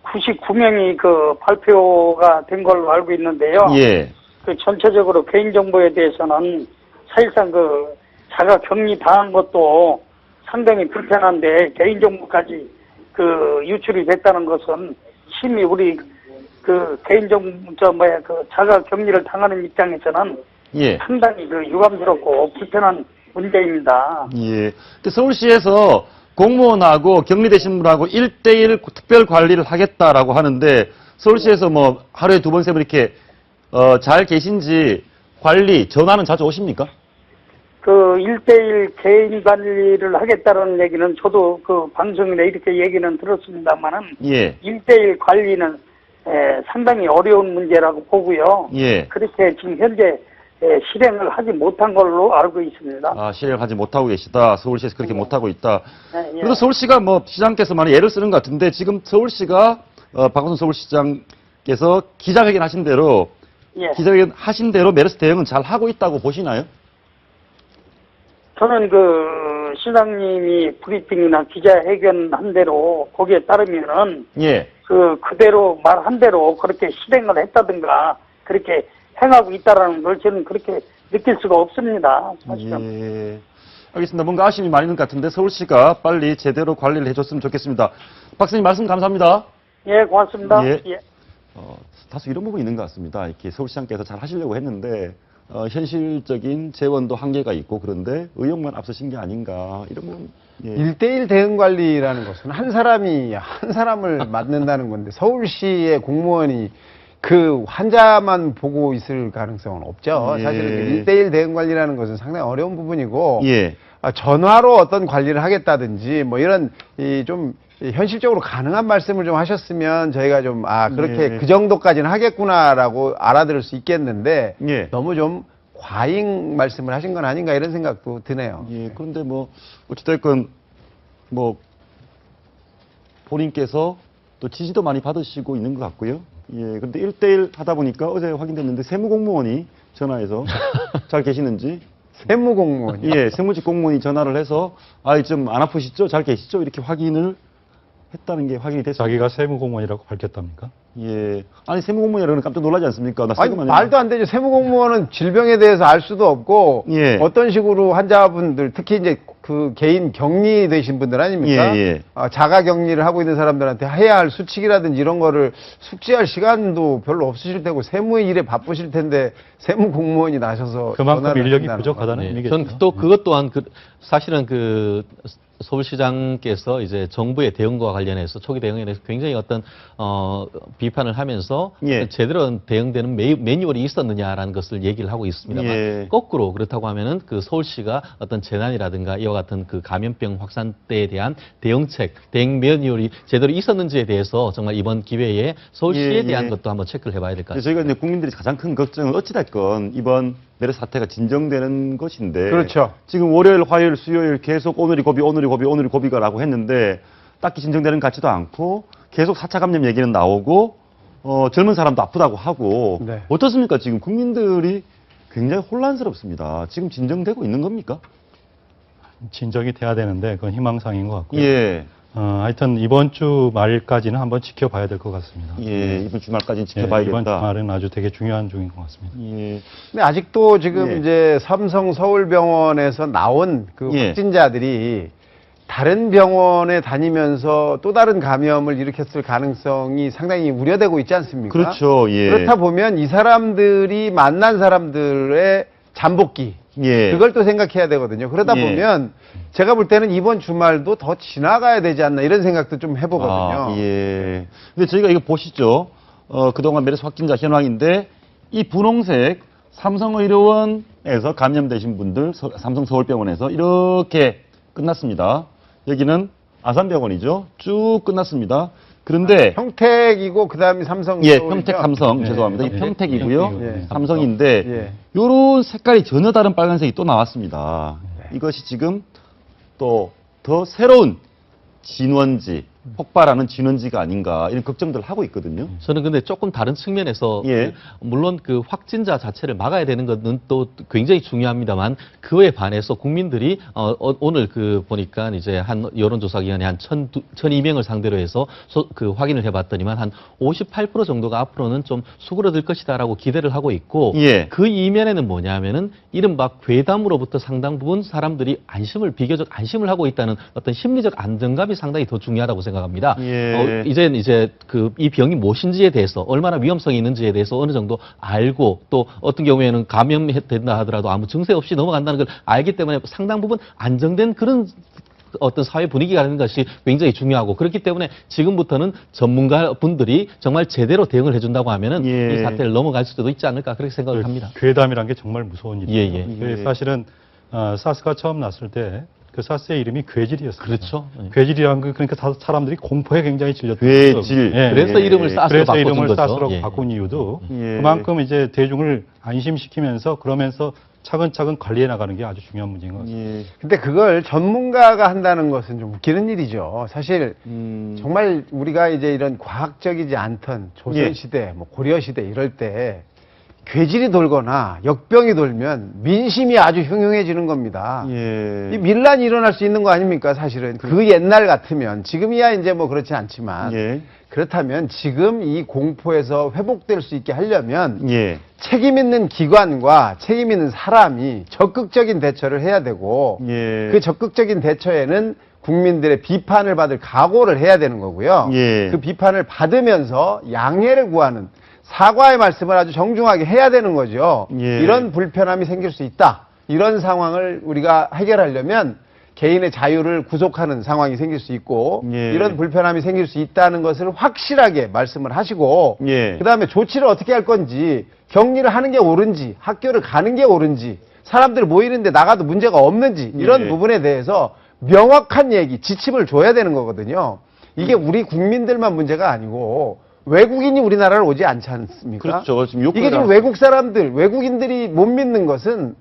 99명이 그 발표가 된 걸로 알고 있는데요. 예. 그 전체적으로 개인 정보에 대해서는 사실상 그 자가 격리 당한 것도 상당히 불편한데 개인 정보까지 그 유출이 됐다는 것은 심히 우리 그 개인 정보 자가 격리를 당하는 입장에서는 상당히 그 유감스럽고 불편한 문제입니다. 예. 근데 서울시에서 공무원하고 격리되신 분하고 1대1 특별 관리를 하겠다라고 하는데 서울시에서 하루에 2번, 3번 이렇게 잘 계신지 관리 전화는 자주 오십니까? 그 1대1 개인 관리를 하겠다는 얘기는 저도 그 방송에 이렇게 얘기는 들었습니다만은 1대1 관리는 상당히 어려운 문제라고 보고요. 그렇게 지금 현재 실행을 하지 못한 걸로 알고 있습니다. 아, 실행을 하지 못하고 계시다. 서울시에서 그렇게 못하고 있다. 그래서 서울시가 시장께서 많이 애를 쓰는 것 같은데 지금 서울시가 박원순 서울시장께서 기자회견 하신 대로 기자회견 하신 대로 메르스 대응은 잘 하고 있다고 보시나요? 저는 그 시장님이 브리핑이나 기자회견 한 대로 거기에 따르면은 그대로 말한 대로 그렇게 실행을 했다든가 그렇게 행하고 있다라는 걸 저는 그렇게 느낄 수가 없습니다. 사실은. 알겠습니다. 뭔가 아쉬움이 많이 있는 것 같은데 서울시가 빨리 제대로 관리를 해줬으면 좋겠습니다. 박사님 말씀 감사합니다. 예, 고맙습니다. 다소 이런 부분이 있는 것 같습니다. 이렇게 서울시장께서 잘 하시려고 했는데 현실적인 재원도 한계가 있고 그런데 의욕만 앞서신 게 아닌가 이런 부분. 1대1 대응 관리라는 것은 한 사람이 한 사람을 맡는다는 건데 서울시의 공무원이 그 환자만 보고 있을 가능성은 없죠. 사실은 1대1 대응 관리라는 것은 상당히 어려운 부분이고 전화로 어떤 관리를 하겠다든지 이런 좀 현실적으로 가능한 말씀을 좀 하셨으면 저희가 좀 그렇게 그 정도까지는 하겠구나라고 알아들을 수 있겠는데 너무 좀 과잉 말씀을 하신 건 아닌가 이런 생각도 드네요. 그런데 어찌됐건 본인께서 또 지지도 많이 받으시고 있는 것 같고요. 예, 그런데 1대1 하다 보니까 어제 확인됐는데 세무공무원이 전화해서 잘 계시는지. 세무공무원이요? 예, 세무직 공무원이 전화를 해서 좀 안 아프시죠? 잘 계시죠? 이렇게 확인을 했다는 게 확인이 됐습니다. 자기가 세무공무원이라고 밝혔답니까? 예. 아니, 세무공무원이라는 깜짝 놀라지 않습니까? 나 아니, 세금 말도 안 되죠. 세무공무원은 질병에 대해서 알 수도 없고 예. 어떤 식으로 환자분들 특히 이제 그 개인 격리 되신 분들 아닙니까? 예, 예. 자가 격리를 하고 있는 사람들한테 해야 할 수칙이라든지 이런 거를 숙지할 시간도 별로 없으실 테고 세무의 일에 바쁘실 텐데 세무공무원이 나셔서 그만큼 전화를 인력이 하신다는 부족하다는 거죠. 의미겠죠. 전 또 그것 또한 사실은 서울시장께서 이제 정부의 대응과 관련해서 초기 대응에 대해서 굉장히 어떤 비판을 하면서 예. 제대로 대응되는 매뉴얼이 있었느냐라는 것을 얘기를 하고 있습니다만 예. 거꾸로 그렇다고 하면은 그 서울시가 어떤 재난이라든가 이와 같은 그 감염병 확산때에 대한 대응책, 대응 매뉴얼이 제대로 있었는지에 대해서 정말 이번 기회에 서울시에 예, 대한 예. 것도 한번 체크를 해봐야 될 것 같습니다. 저희가 이제 국민들이 가장 큰 걱정은 어찌됐건 이번 메르스 사태가 진정되는 것인데. 그렇죠. 지금 월요일, 화요일, 수요일 계속 오늘이 고비가라고 했는데 딱히 진정되는 것 같지도 않고 계속 4차 감염 얘기는 나오고 젊은 사람도 아프다고 하고. 네. 어떻습니까? 지금 국민들이 굉장히 혼란스럽습니다. 지금 진정되고 있는 겁니까? 진정이 돼야 되는데 그건 희망사항인 것 같고요. 예. 하여튼 이번 주 말까지는 한번 지켜봐야 될 것 같습니다. 예, 이번 주말까지는 예, 지켜봐야겠다. 이번 주말은 아주 되게 중요한 중인 것 같습니다. 예. 근데 아직도 지금 예. 이제 삼성 서울병원에서 나온 그 예. 확진자들이 다른 병원에 다니면서 또 다른 감염을 일으켰을 가능성이 상당히 우려되고 있지 않습니까? 그렇죠. 예. 그렇다 보면 이 사람들이 만난 사람들의 잠복기 예. 그걸 또 생각해야 되거든요. 그러다 예. 보면 제가 볼 때는 이번 주말도 더 지나가야 되지 않나 이런 생각도 좀 해보거든요. 아, 예. 근데 저희가 이거 보시죠. 그동안 메르스 확진자 현황인데 이 분홍색 삼성의료원에서 감염되신 분들 삼성서울병원에서 이렇게 끝났습니다. 여기는 아산병원이죠. 쭉 끝났습니다. 그런데 평택이고 그다음에 삼성. 예, 평택 삼성 네. 죄송합니다. 이 평택이고요. 예. 삼성인데 예. 요런 색깔이 전혀 다른 빨간색이 또 나왔습니다. 이것이 지금 또 더 새로운 진원지, 폭발하는 진원지가 아닌가 이런 걱정들을 하고 있거든요. 저는 근데 조금 다른 측면에서 예. 물론 그 확진자 자체를 막아야 되는 것은 또 굉장히 중요합니다만 그에 반해서 국민들이 오늘 보니까 이제 한 여론조사기관이 한 1,200명을 상대로 해서 확인을 해봤더니만 한 58% 정도가 앞으로는 좀 수그러들 것이다라고 기대를 하고 있고 예. 그 이면에는 뭐냐면은 이른바 괴담으로부터 상당 부분 사람들이 비교적 안심을 하고 있다는 어떤 심리적 안정감이 상당히 더 중요하다고 생각합니다. 예. 이제 이 병이 무엇인지에 대해서 얼마나 위험성이 있는지에 대해서 어느 정도 알고 또 어떤 경우에는 감염된다 하더라도 아무 증세 없이 넘어간다는 걸 알기 때문에 상당 부분 안정된 그런 어떤 사회 분위기가 되는 것이 굉장히 중요하고 그렇기 때문에 지금부터는 전문가 분들이 정말 제대로 대응을 해준다고 하면은 예. 이 사태를 넘어갈 수도 있지 않을까 그렇게 생각을 합니다. 괴담이란 게 정말 무서운 일이에요. 예. 사실은 사스가 처음 났을 때 그 사스의 이름이 괴질이었어요. 그렇죠. 괴질이란 거 그러니까 사람들이 공포에 굉장히 질렸던 괴질. 거죠. 예. 그래서 이름을 사스로 그래서 바꿔준 이름을 거죠. 사스로 예. 바꾼 이유도 예. 그만큼 이제 대중을 안심시키면서 그러면서 차근차근 관리해 나가는 게 아주 중요한 문제인 것 같습니다. 예. 근데 그걸 전문가가 한다는 것은 좀 웃기는 일이죠. 사실 정말 우리가 이제 이런 과학적이지 않던 조선시대, 뭐 고려시대 이럴 때 괴질이 돌거나 역병이 돌면 민심이 아주 흉흉해지는 겁니다. 예. 이 밀란이 일어날 수 있는 거 아닙니까, 사실은. 그 옛날 같으면. 지금이야 이제 뭐 그렇지 않지만. 예. 그렇다면 지금 이 공포에서 회복될 수 있게 하려면 예. 책임 있는 기관과 책임 있는 사람이 적극적인 대처를 해야 되고 예. 그 적극적인 대처에는 국민들의 비판을 받을 각오를 해야 되는 거고요. 예. 그 비판을 받으면서 양해를 구하는 사과의 말씀을 아주 정중하게 해야 되는 거죠. 예. 이런 불편함이 생길 수 있다. 이런 상황을 우리가 해결하려면 개인의 자유를 구속하는 상황이 생길 수 있고 예. 이런 불편함이 생길 수 있다는 것을 확실하게 말씀을 하시고 예. 그다음에 조치를 어떻게 할 건지 격리를 하는 게 옳은지 학교를 가는 게 옳은지 사람들 모이는데 나가도 문제가 없는지 이런 예. 부분에 대해서 명확한 얘기, 지침을 줘야 되는 거거든요. 이게 우리 국민들만 문제가 아니고 외국인이 우리나라를 오지 않지 않습니까? 그렇죠. 지금 이게 지금 외국 사람들, 외국인들이 못 믿는 것은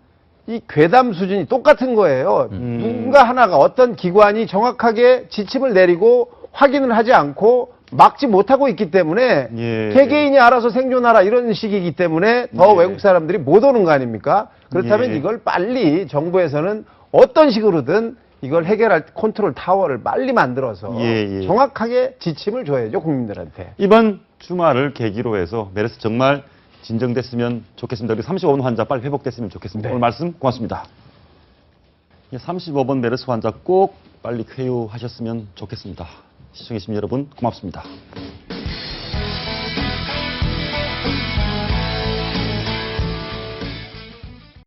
이 괴담 수준이 똑같은 거예요. 누군가 하나가 어떤 기관이 정확하게 지침을 내리고 확인을 하지 않고 막지 못하고 있기 때문에 예. 개개인이 알아서 생존하라 이런 식이기 때문에 더 예. 외국 사람들이 못 오는 거 아닙니까? 그렇다면 예. 이걸 빨리 정부에서는 어떤 식으로든 이걸 해결할 컨트롤 타워를 빨리 만들어서 예, 예. 정확하게 지침을 줘야죠, 국민들한테. 이번 주말을 계기로 해서 메르스 정말 진정됐으면 좋겠습니다. 그리고 35번 환자 빨리 회복됐으면 좋겠습니다. 네. 오늘 말씀 고맙습니다. 35번 메르스 환자 꼭 빨리 쾌유하셨으면 좋겠습니다. 시청해주신 여러분 고맙습니다.